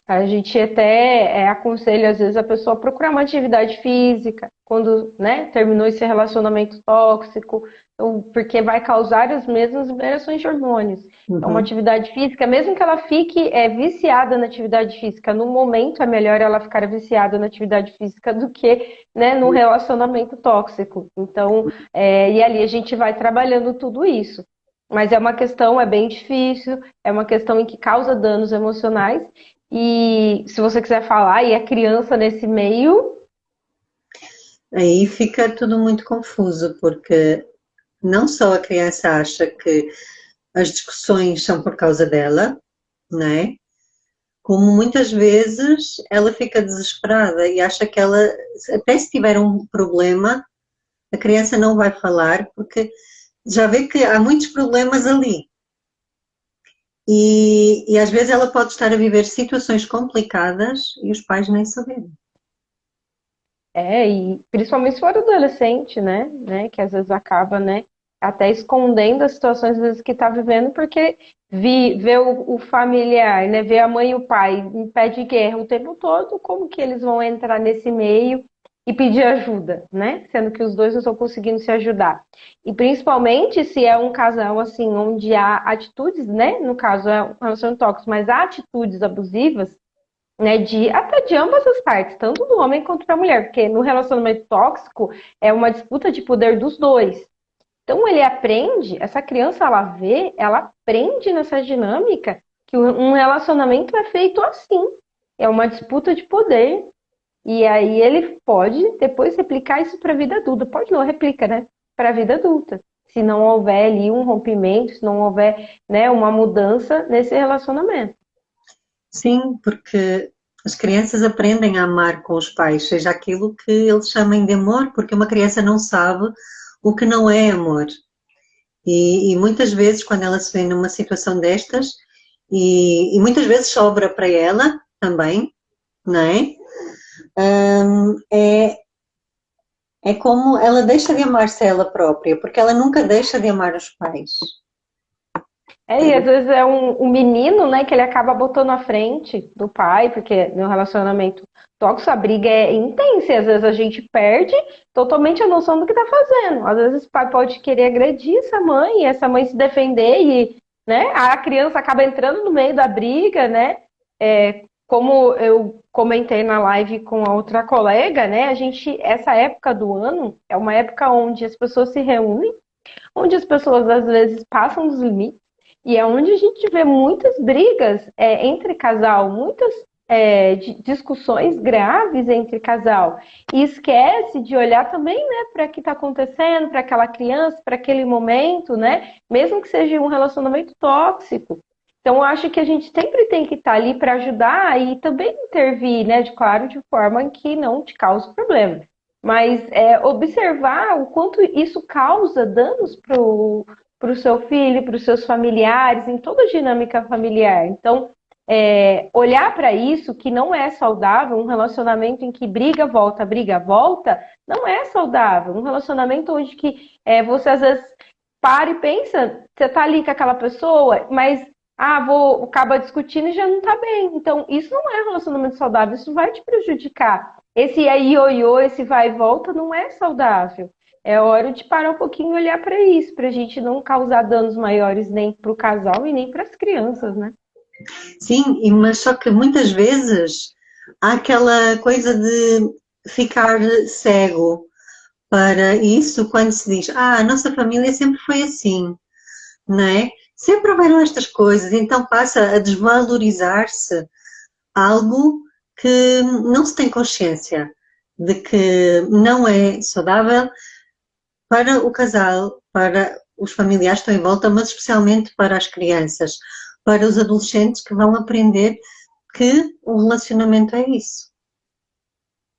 a gente até aconselha, às vezes, a pessoa a procurar uma atividade física quando, né, terminou esse relacionamento tóxico, então, porque vai causar as mesmas liberações de hormônios. Então, uma Uhum. atividade física, mesmo que ela fique viciada na atividade física, no momento é melhor ela ficar viciada na atividade física do que, né, no relacionamento tóxico. Então, e ali a gente vai trabalhando tudo isso. Mas é uma questão, é bem difícil, é uma questão em que causa danos emocionais. E se você quiser falar, e a criança nesse meio, Aí fica tudo muito confuso, porque não só a criança acha que as discussões são por causa dela, não é? Como muitas vezes ela fica desesperada e acha que ela, até se tiver um problema, a criança não vai falar, porque já vê que há muitos problemas ali. E às vezes ela pode estar a viver situações complicadas e os pais nem saberem. e principalmente se for adolescente, né, que às vezes acaba, né, até escondendo as situações às vezes que está vivendo, porque vê o familiar, né? Vê a mãe e o pai em pé de guerra o tempo todo, como que eles vão entrar nesse meio e pedir ajuda, né? Sendo que os dois não estão conseguindo se ajudar. E principalmente se é um casal assim, onde há atitudes, né? No caso é um relacionamento tóxico, mas há atitudes abusivas, né? Até de ambas as partes, tanto do homem quanto da mulher, porque no relacionamento tóxico é uma disputa de poder dos dois. Então ele aprende, essa criança ela aprende nessa dinâmica que um relacionamento é feito assim. É uma disputa de poder. E aí ele pode depois replicar isso para a vida adulta. Pode não, replica, né? Para a vida adulta. Se não houver ali um rompimento, se não houver, né, uma mudança nesse relacionamento. Sim, porque as crianças aprendem a amar com os pais, seja aquilo que eles chamem de amor, porque uma criança não sabe o que não é amor. E muitas vezes, quando ela se vê numa situação destas, e muitas vezes sobra para ela também, não é? É, é como ela deixa de amar-se a ela própria, porque ela nunca deixa de amar os pais. E às vezes é um menino, né, que ele acaba botando à frente do pai, porque no relacionamento tóxico a briga é intensa, e às vezes a gente perde totalmente a noção do que tá fazendo. Às vezes o pai pode querer agredir essa mãe se defender e, né, a criança acaba entrando no meio da briga, né? Como eu comentei na live com a outra colega, né, essa época do ano é uma época onde as pessoas se reúnem, onde as pessoas às vezes passam dos limites, e é onde a gente vê muitas brigas entre casal, muitas discussões graves entre casal. E esquece de olhar também, né, para o que está acontecendo, para aquela criança, para aquele momento, né? Mesmo que seja um relacionamento tóxico. Então, eu acho que a gente sempre tem que estar ali para ajudar e também intervir, né? Claro, de forma que não te cause problema. Mas observar o quanto isso causa danos para o seu filho, para os seus familiares, em toda a dinâmica familiar. Então, olhar para isso, que não é saudável, um relacionamento em que briga, volta, não é saudável. Um relacionamento onde que, você às vezes para e pensa, você tá ali com aquela pessoa, mas acaba discutindo e já não tá bem. Então, isso não é um relacionamento saudável, isso vai te prejudicar. Esse aí, ioiô, esse vai e volta, não é saudável. É hora de parar um pouquinho e olhar para isso, para a gente não causar danos maiores nem para o casal e nem para as crianças, né? Sim, mas só que muitas vezes há aquela coisa de ficar cego para isso quando se diz, a nossa família sempre foi assim, não é? Sempre houveram estas coisas, então passa a desvalorizar-se algo que não se tem consciência de que não é saudável para o casal, para os familiares que estão em volta, mas especialmente para as crianças, para os adolescentes que vão aprender que o relacionamento é isso.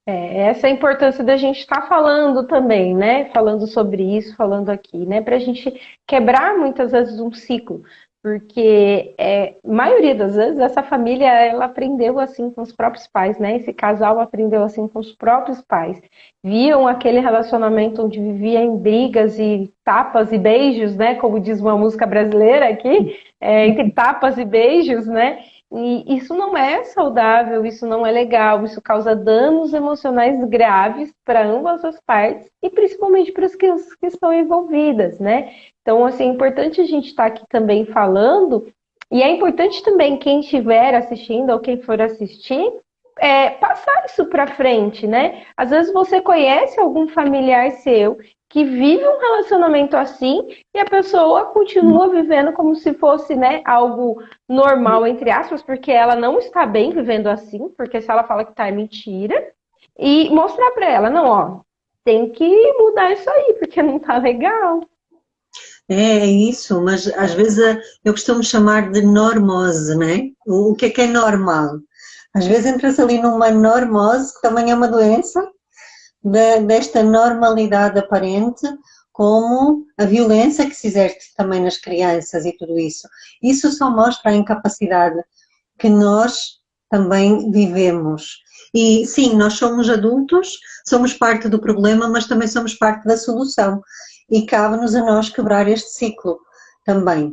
Essa é a importância da gente estar falando também, né? Falando sobre isso, falando aqui, né? Para a gente quebrar muitas vezes um ciclo, porque maioria das vezes essa família ela aprendeu assim com os próprios pais, né? Esse casal aprendeu assim com os próprios pais, viam aquele relacionamento onde vivia em brigas e tapas e beijos, né? Como diz uma música brasileira aqui, entre tapas e beijos, né? E isso não é saudável, isso não é legal, isso causa danos emocionais graves para ambas as partes e principalmente para as crianças que estão envolvidas, né? Então, assim, é importante a gente estar aqui também falando, e é importante também quem estiver assistindo ou quem for assistir, passar isso para frente, né? Às vezes você conhece algum familiar seu que vive um relacionamento assim e a pessoa continua vivendo como se fosse, né, algo normal, entre aspas, porque ela não está bem vivendo assim, porque se ela fala que tá, é mentira, e mostrar para ela, não, ó, tem que mudar isso aí, porque não tá legal. É isso, mas às vezes eu costumo chamar de normose, né? O que é normal? Às vezes entras ali numa normose, que também é uma doença, desta normalidade aparente, como a violência que se exerce também nas crianças e tudo isso. Isso só mostra a incapacidade que nós também vivemos. E sim, nós somos adultos, somos parte do problema, mas também somos parte da solução. e cabe-nos a nós quebrar este ciclo também,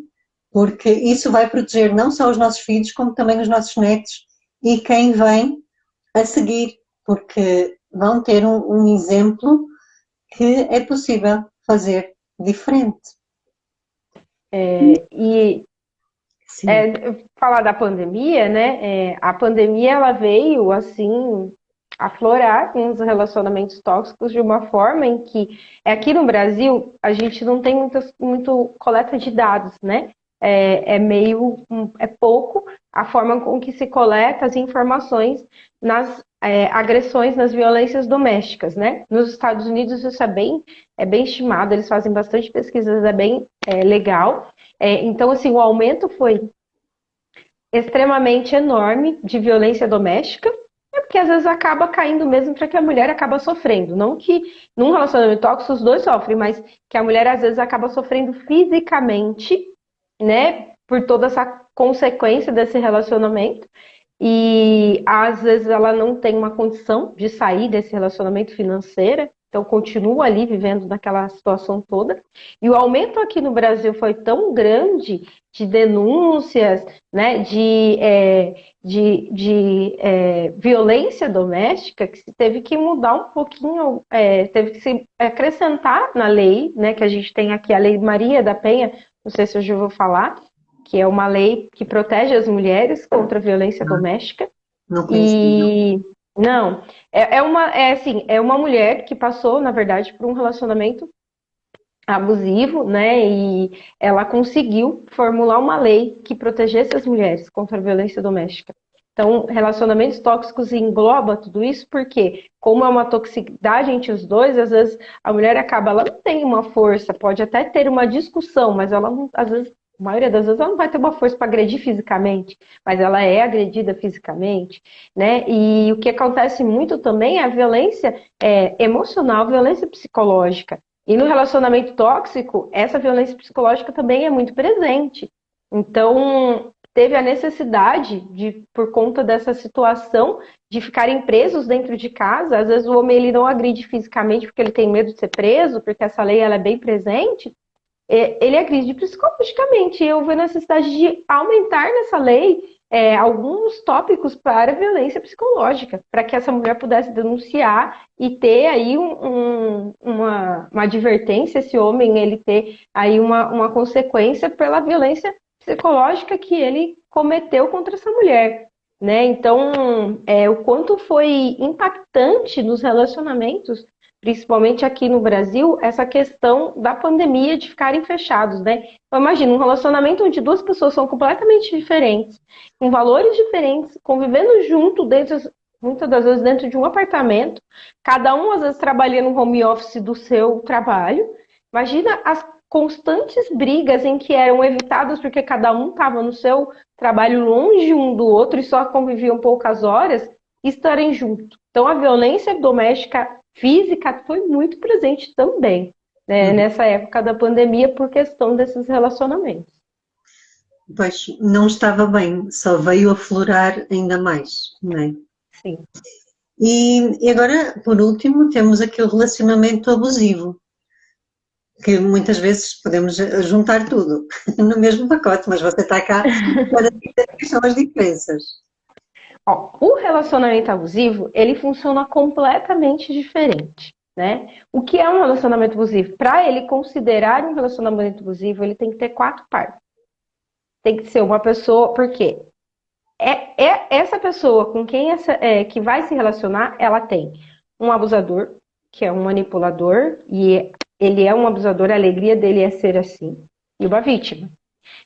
porque isso vai proteger não só os nossos filhos, como também os nossos netos e quem vem a seguir, porque vão ter um exemplo que é possível fazer diferente. E Sim. falar da pandemia, né? A pandemia ela veio assim aflorar uns relacionamentos tóxicos de uma forma em que aqui no Brasil a gente não tem muito coleta de dados, né? É pouco a forma com que se coleta as informações nas agressões, nas violências domésticas, né? Nos Estados Unidos isso é bem estimado, eles fazem bastante pesquisas, é bem legal. Então, assim, o aumento foi extremamente enorme de violência doméstica, porque às vezes acaba caindo mesmo para que a mulher acaba sofrendo. Não que num relacionamento tóxico os dois sofrem, mas que a mulher às vezes acaba sofrendo fisicamente, né, por toda essa consequência desse relacionamento. E às vezes ela não tem uma condição de sair desse relacionamento financeira, então continua ali vivendo naquela situação toda. E o aumento aqui no Brasil foi tão grande de denúncias, né, de violência doméstica, que se teve que mudar um pouquinho, teve que se acrescentar na lei, né, que a gente tem aqui, a Lei Maria da Penha, não sei se eu já vou falar, que é uma lei que protege as mulheres contra a violência doméstica. Não conhecia, não. E não, é uma mulher que passou, na verdade, por um relacionamento abusivo, né? E ela conseguiu formular uma lei que protegesse as mulheres contra a violência doméstica. Então, relacionamentos tóxicos engloba tudo isso, porque como é uma toxicidade entre os dois, às vezes a mulher ela não tem uma força, pode até ter uma discussão, mas ela não, às vezes, a maioria das vezes ela não vai ter uma força para agredir fisicamente, mas ela é agredida fisicamente, né? E o que acontece muito também é a violência emocional, violência psicológica. E no relacionamento tóxico, essa violência psicológica também é muito presente. Então, teve a necessidade de, por conta dessa situação, de ficarem presos dentro de casa. Às vezes o homem ele não agride fisicamente porque ele tem medo de ser preso, porque essa lei ela é bem presente. Ele agride psicologicamente. E houve a necessidade de aumentar nessa lei alguns tópicos para violência psicológica, para que essa mulher pudesse denunciar e ter aí uma advertência, esse homem ele ter aí uma consequência pela violência psicológica que ele cometeu contra essa mulher. Né? Então, o quanto foi impactante nos relacionamentos, principalmente aqui no Brasil, essa questão da pandemia de ficarem fechados, né? Então, imagina, um relacionamento onde duas pessoas são completamente diferentes, com valores diferentes, convivendo junto, muitas das vezes dentro de um apartamento, cada um às vezes trabalhando no home office do seu trabalho. Imagina as constantes brigas em que eram evitadas porque cada um estava no seu trabalho longe um do outro e só conviviam poucas horas, estarem juntos. Então, a violência doméstica física foi muito presente também, né, nessa época da pandemia por questão desses relacionamentos. Pois não estava bem, só veio aflorar ainda mais, não é? Sim. E agora, por último, temos aqui o relacionamento abusivo, que muitas vezes podemos juntar tudo no mesmo pacote, mas você está cá para dizer quais são as diferenças. Ó, o relacionamento abusivo, ele funciona completamente diferente, né? O que é um relacionamento abusivo? Para ele considerar um relacionamento abusivo, ele tem que ter 4 partes. Tem que ser uma pessoa, porque essa pessoa com quem que vai se relacionar, ela tem um abusador, que é um manipulador, e ele é um abusador, a alegria dele é ser assim, e uma vítima.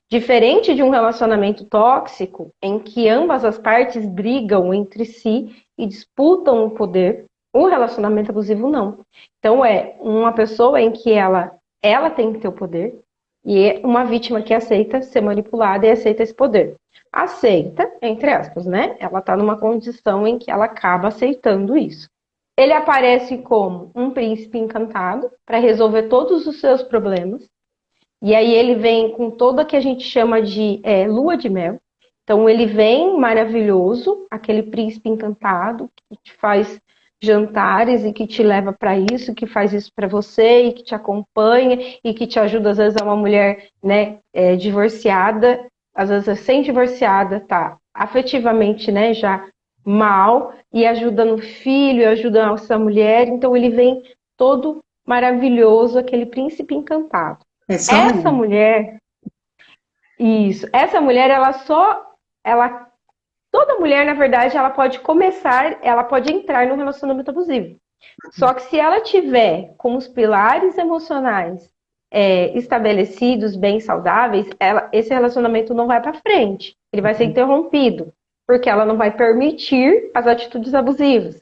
Diferente de um relacionamento tóxico, em que ambas as partes brigam entre si e disputam o poder, o relacionamento abusivo não. Então é uma pessoa em que ela tem que ter o poder e é uma vítima que aceita ser manipulada e aceita esse poder. Aceita, entre aspas, né? Ela está numa condição em que ela acaba aceitando isso. Ele aparece como um príncipe encantado para resolver todos os seus problemas. E aí ele vem com toda que a gente chama de lua de mel. Então ele vem maravilhoso, aquele príncipe encantado, que te faz jantares e que te leva para isso, que faz isso para você e que te acompanha e que te ajuda. Às vezes é uma mulher, né, divorciada, às vezes recém-divorciada, tá afetivamente, né, já mal, e ajuda no filho, ajuda essa mulher. Então ele vem todo maravilhoso, aquele príncipe encantado. É só Essa um. mulher, isso, essa mulher, ela toda mulher, na verdade, ela pode começar, ela pode entrar no relacionamento abusivo. Só que se ela tiver com os pilares emocionais estabelecidos, bem saudáveis, esse relacionamento não vai para frente. Ele vai ser interrompido, porque ela não vai permitir as atitudes abusivas.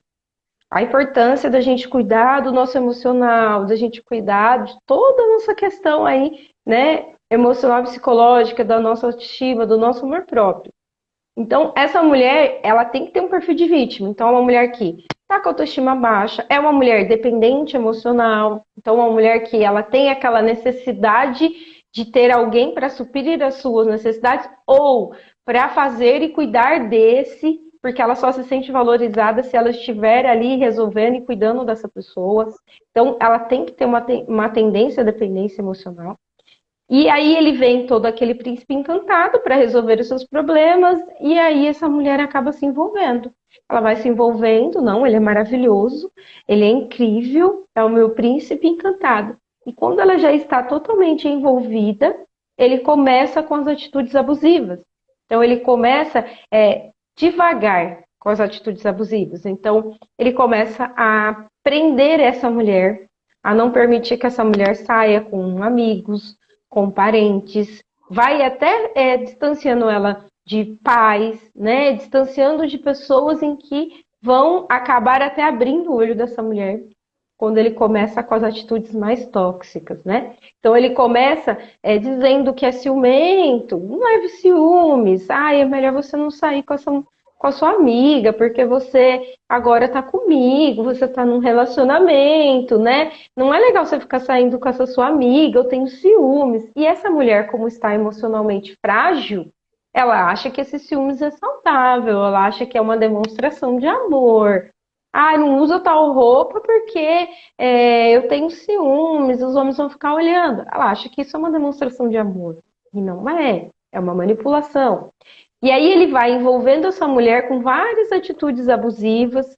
A importância da gente cuidar do nosso emocional, da gente cuidar de toda a nossa questão aí, né, emocional e psicológica, da nossa autoestima, do nosso amor próprio. Então, essa mulher, ela tem que ter um perfil de vítima. Então, é uma mulher que está com a autoestima baixa, é uma mulher dependente emocional, então, é uma mulher que ela tem aquela necessidade de ter alguém para suprir as suas necessidades ou para fazer e cuidar desse, porque ela só se sente valorizada se ela estiver ali resolvendo e cuidando dessa pessoa. Então, ela tem que ter uma tendência à dependência emocional. E aí ele vem todo aquele príncipe encantado para resolver os seus problemas, e aí essa mulher acaba se envolvendo. Ela vai se envolvendo, não, ele é maravilhoso, ele é incrível, é o meu príncipe encantado. E quando ela já está totalmente envolvida, ele começa com as atitudes abusivas. Então ele começa devagar com as atitudes abusivas. Então ele começa a prender essa mulher, a não permitir que essa mulher saia com amigos, com parentes, vai até distanciando ela de pais, né? Distanciando de pessoas em que vão acabar até abrindo o olho dessa mulher quando ele começa com as atitudes mais tóxicas, né? Então ele começa dizendo que é ciumento, não leve ciúmes, é melhor você não sair com a sua amiga, porque você agora tá comigo, você tá num relacionamento, né? Não é legal você ficar saindo com essa sua amiga, eu tenho ciúmes. E essa mulher, como está emocionalmente frágil, ela acha que esse ciúmes é saudável, ela acha que é uma demonstração de amor. Não usa tal roupa porque eu tenho ciúmes, os homens vão ficar olhando. Ela acha que isso é uma demonstração de amor. E não é, é uma manipulação. E aí ele vai envolvendo essa mulher com várias atitudes abusivas,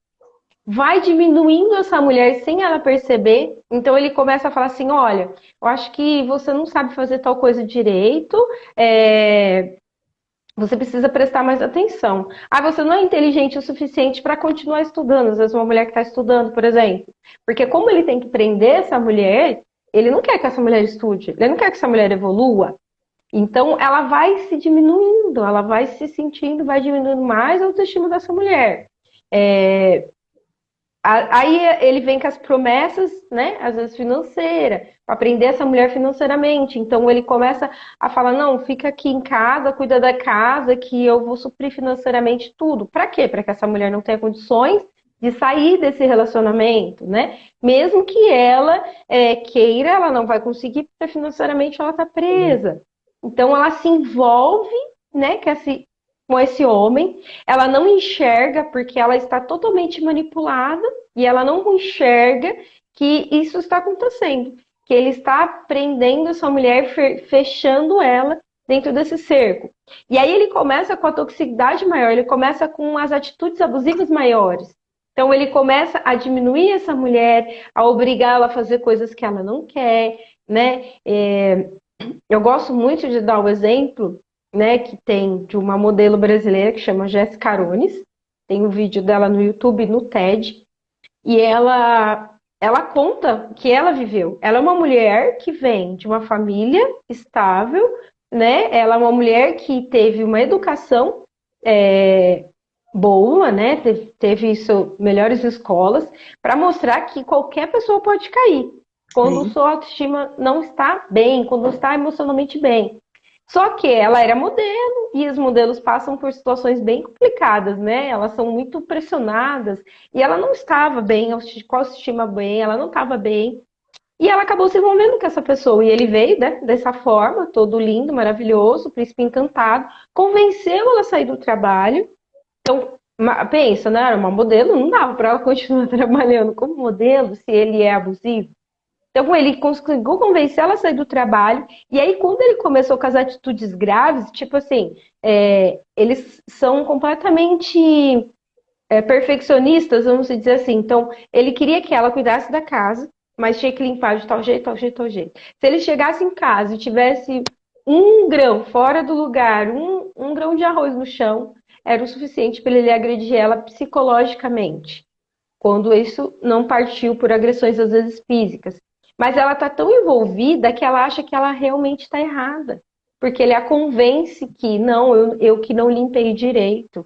vai diminuindo essa mulher sem ela perceber. Então ele começa a falar assim, olha, eu acho que você não sabe fazer tal coisa direito, você precisa prestar mais atenção. Você não é inteligente o suficiente para continuar estudando. Às vezes uma mulher que está estudando, por exemplo. Porque como ele tem que prender essa mulher, ele não quer que essa mulher estude, ele não quer que essa mulher evolua. Então, ela vai se diminuindo, ela vai se sentindo, vai diminuindo mais a autoestima dessa mulher. Aí ele vem com as promessas, né, às vezes financeiras, para prender essa mulher financeiramente. Então, ele começa a falar, não, fica aqui em casa, cuida da casa, que eu vou suprir financeiramente tudo. Para quê? Para que essa mulher não tenha condições de sair desse relacionamento, né? Mesmo que ela queira, ela não vai conseguir, porque financeiramente ela está presa. Então ela se envolve, né, com esse homem, ela não enxerga porque ela está totalmente manipulada e ela não enxerga que isso está acontecendo, que ele está prendendo essa mulher, fechando ela dentro desse cerco. E aí ele começa com a toxicidade maior, ele começa com as atitudes abusivas maiores. Então ele começa a diminuir essa mulher, a obrigá-la a fazer coisas que ela não quer, né? Eu gosto muito de dar o exemplo, né, que tem de uma modelo brasileira que chama Jéssica Arones. Tem um vídeo dela no YouTube, no TED, e ela conta que ela viveu. Ela é uma mulher que vem de uma família estável, né? Ela é uma mulher que teve uma educação boa, né? Teve melhores escolas, para mostrar que qualquer pessoa pode cair quando Sim. sua autoestima não está bem, quando não está emocionalmente bem. Só que ela era modelo e os modelos passam por situações bem complicadas, né? Elas são muito pressionadas e ela não estava bem, com a autoestima bem, ela não estava bem. E ela acabou se envolvendo com essa pessoa. E ele veio, né, dessa forma, todo lindo, maravilhoso, príncipe encantado, convenceu ela a sair do trabalho. Então, Pensa, né? Era uma modelo, não dava para ela continuar trabalhando como modelo se ele é abusivo. Então ele conseguiu convencer ela a sair do trabalho. E aí, quando ele começou com as atitudes graves, tipo assim, eles são completamente perfeccionistas, vamos dizer assim. Então, ele queria que ela cuidasse da casa, mas tinha que limpar de tal jeito, tal jeito, tal jeito. Se ele chegasse em casa e tivesse um grão fora do lugar, um grão de arroz no chão, era o suficiente para ele agredir ela psicologicamente. Quando isso não partiu por agressões, às vezes físicas. Mas ela está tão envolvida que ela acha que ela realmente está errada. Porque ele a convence que não, eu que não limpei direito.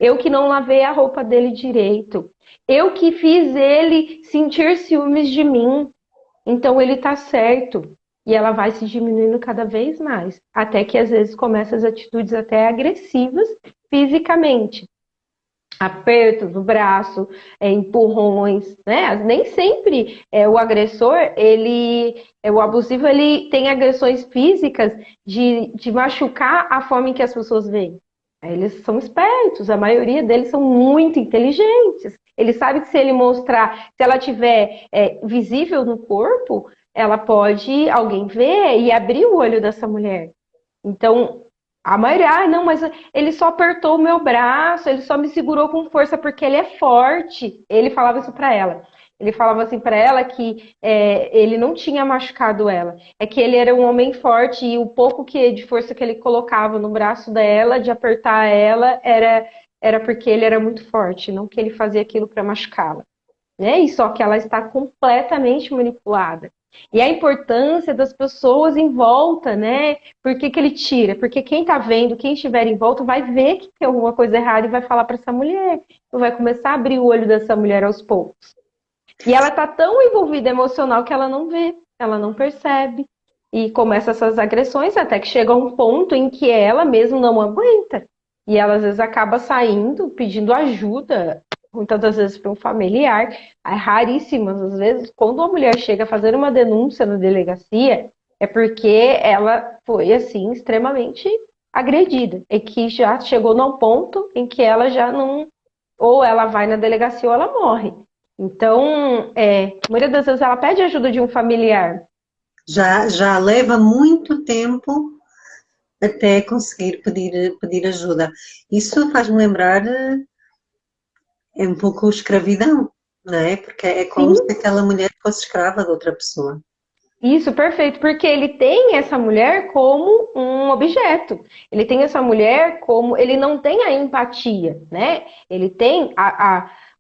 Eu que não lavei a roupa dele direito. Eu que fiz ele sentir ciúmes de mim. Então ele tá certo. E ela vai se diminuindo cada vez mais. Até que às vezes começa as atitudes até agressivas fisicamente. Apertos do braço, empurrões, né? Nem sempre o agressor, o abusivo, ele tem agressões físicas de machucar a forma em que as pessoas veem. Eles são espertos, a maioria deles são muito inteligentes. Ele sabe que se ele mostrar, se ela tiver visível no corpo, ela pode alguém ver e abrir o olho dessa mulher. Então, a maioria, não, mas ele só apertou o meu braço, ele só me segurou com força porque ele é forte. Ele falava isso pra ela. Ele falava assim pra ela que ele não tinha machucado ela. É que ele era um homem forte e o pouco de força que ele colocava no braço dela, de apertar ela, era porque ele era muito forte, não que ele fazia aquilo pra machucá-la. Né? E só que ela está completamente manipulada. E a importância das pessoas em volta, né? Por que ele tira? Porque quem tá vendo, quem estiver em volta, vai ver que tem alguma coisa errada e vai falar para essa mulher. E vai começar a abrir o olho dessa mulher aos poucos. E ela tá tão envolvida emocional que ela não vê, ela não percebe. E começa essas agressões até que chega um ponto em que ela mesmo não aguenta. E ela às vezes acaba saindo, pedindo ajuda, muitas das vezes para um familiar. É raríssimas, às vezes, quando uma mulher chega a fazer uma denúncia na delegacia, é porque ela foi, assim, extremamente agredida. E que já chegou num ponto em que ela já não... Ou ela vai na delegacia ou ela morre. Então, a maioria das vezes ela pede ajuda de um familiar. Já leva muito tempo até conseguir pedir ajuda. Isso faz-me lembrar, é um pouco escravidão, não é? Porque é como se Sim, aquela mulher fosse escrava de outra pessoa. isso, perfeito, porque ele tem essa mulher como um objeto. Ele tem essa mulher como. Ele não tem a empatia, né? Ele tem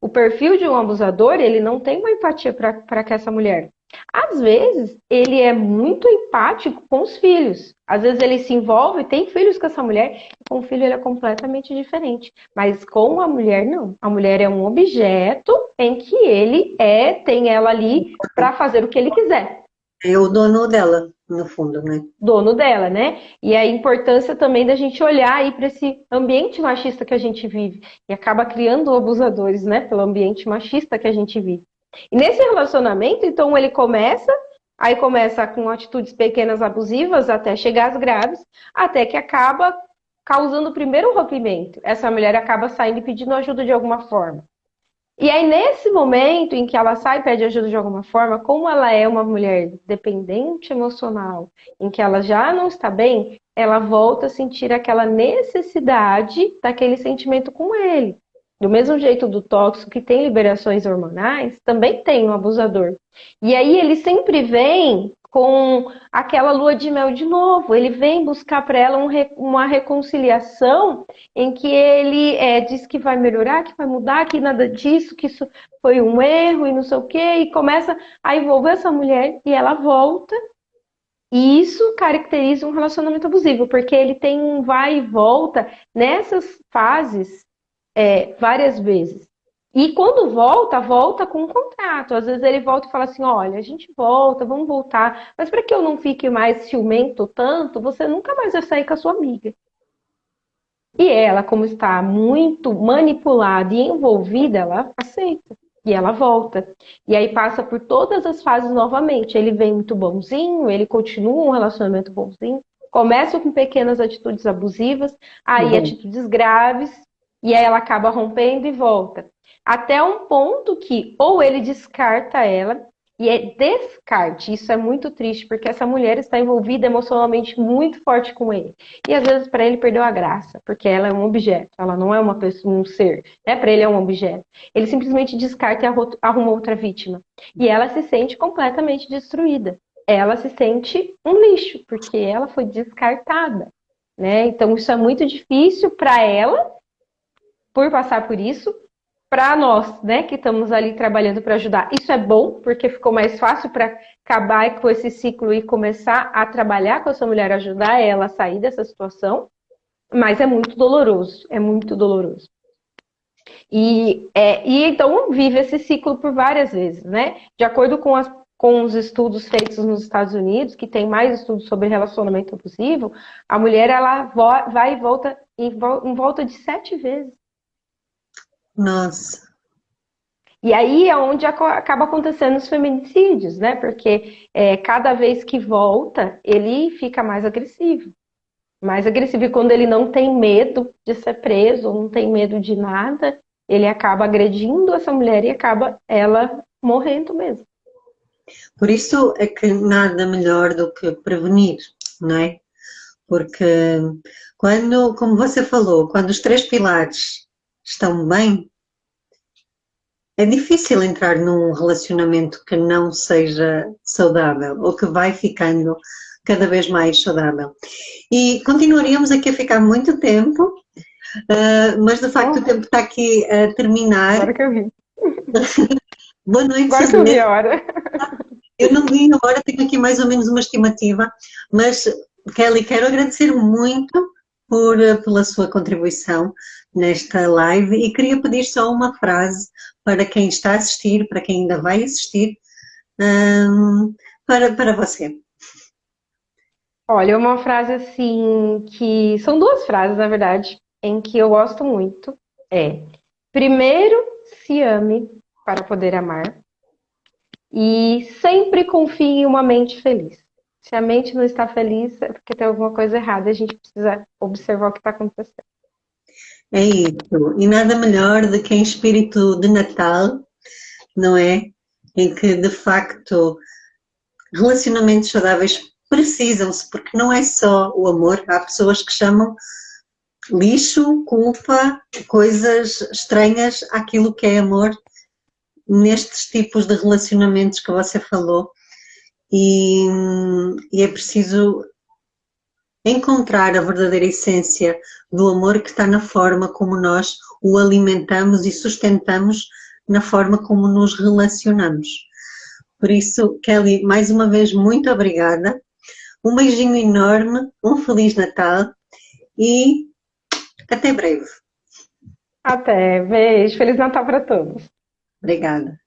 o perfil de um abusador, ele não tem uma empatia para com essa mulher. Às vezes, ele é muito empático com os filhos. Às vezes, ele se envolve, tem filhos com essa mulher, e com o filho ele é completamente diferente. Mas com a mulher, não. A mulher é um objeto em que ele tem ela ali para fazer o que ele quiser. É o dono dela, no fundo, não é? Dono dela, né? E a importância também da gente olhar aí para esse ambiente machista que a gente vive e acaba criando abusadores, né? Pelo ambiente machista que a gente vive. E nesse relacionamento, então ele aí começa com atitudes pequenas abusivas até chegar às graves, até que acaba causando o primeiro rompimento. Essa mulher acaba saindo e pedindo ajuda de alguma forma. E aí, nesse momento em que ela sai e pede ajuda de alguma forma, como ela é uma mulher dependente emocional, em que ela já não está bem, ela volta a sentir aquela necessidade daquele sentimento com ele. Do mesmo jeito do tóxico, que tem liberações hormonais, também tem um abusador. E aí ele sempre vem com aquela lua de mel de novo. Ele vem buscar para ela uma reconciliação em que ele diz que vai melhorar, que vai mudar, que nada disso, que isso foi um erro e não sei o quê, e começa a envolver essa mulher e ela volta. E isso caracteriza um relacionamento abusivo, porque ele tem um vai e volta nessas fases várias vezes. E quando volta, volta com um contrato. Às vezes ele volta e fala assim: olha, a gente volta, vamos voltar, mas para que eu não fique mais ciumento tanto, você nunca mais vai sair com a sua amiga. E ela, como está muito manipulada e envolvida, ela aceita. E ela volta. E aí passa por todas as fases novamente. Ele vem muito bonzinho, ele continua um relacionamento bonzinho. Começa com pequenas atitudes abusivas, aí Uhum. atitudes graves. e aí ela acaba rompendo e volta. Até um ponto que ou ele descarta ela, e é descarte. Isso é muito triste, porque essa mulher está envolvida emocionalmente muito forte com ele. E às vezes para ele perdeu a graça, porque ela é um objeto, ela não é uma pessoa, um ser, né? Para ele é um objeto. Ele simplesmente descarta e arruma outra vítima. E ela se sente completamente destruída. Ela se sente um lixo, porque ela foi descartada, né? Então isso é muito difícil para ela, por passar por isso, para nós, né, que estamos ali trabalhando para ajudar. Isso é bom, porque ficou mais fácil para acabar com esse ciclo e começar a trabalhar com essa mulher, ajudar ela a sair dessa situação, mas é muito doloroso, é muito doloroso. E então vive esse ciclo por várias vezes, né? De acordo com os estudos feitos nos Estados Unidos, que tem mais estudos sobre relacionamento abusivo, a mulher ela vai e volta em volta de 7 vezes. Nossa. E aí é onde acaba acontecendo os feminicídios, né? Porque cada vez que volta, ele fica mais agressivo. Mais agressivo. E quando ele não tem medo de ser preso, não tem medo de nada, ele acaba agredindo essa mulher e acaba ela morrendo mesmo. Por isso é que nada melhor do que prevenir, não é? Porque quando, como você falou, quando os três pilares estão bem, é difícil entrar num relacionamento que não seja saudável ou que vai ficando cada vez mais saudável. E continuaríamos aqui a ficar muito tempo, mas de facto o tempo está aqui a terminar. Agora que eu vi. Boa noite, Agora que eu vi Suzana. a hora. Eu não vi a hora, tenho aqui mais ou menos uma estimativa, mas Kelly, quero agradecer muito pela sua contribuição nesta live e queria pedir só uma frase para quem está a assistir, para quem ainda vai assistir, para você. Olha, uma frase assim que são duas frases, na verdade, em que eu gosto muito. Primeiro, se ame para poder amar. E sempre confie em uma mente feliz. Se a mente não está feliz, é porque tem alguma coisa errada. A gente precisa observar o que está acontecendo. É isso. E nada melhor do que em espírito de Natal, não é? Em que, de facto, relacionamentos saudáveis precisam-se, porque não é só o amor. Há pessoas que chamam lixo, culpa, coisas estranhas àquilo que é amor nestes tipos de relacionamentos que você falou. E é preciso encontrar a verdadeira essência do amor que está na forma como nós o alimentamos e sustentamos na forma como nos relacionamos. Por isso, Kelly, mais uma vez, muito obrigada. Um beijinho enorme, um Feliz Natal e até breve. Até, beijo, Feliz Natal para todos. Obrigada.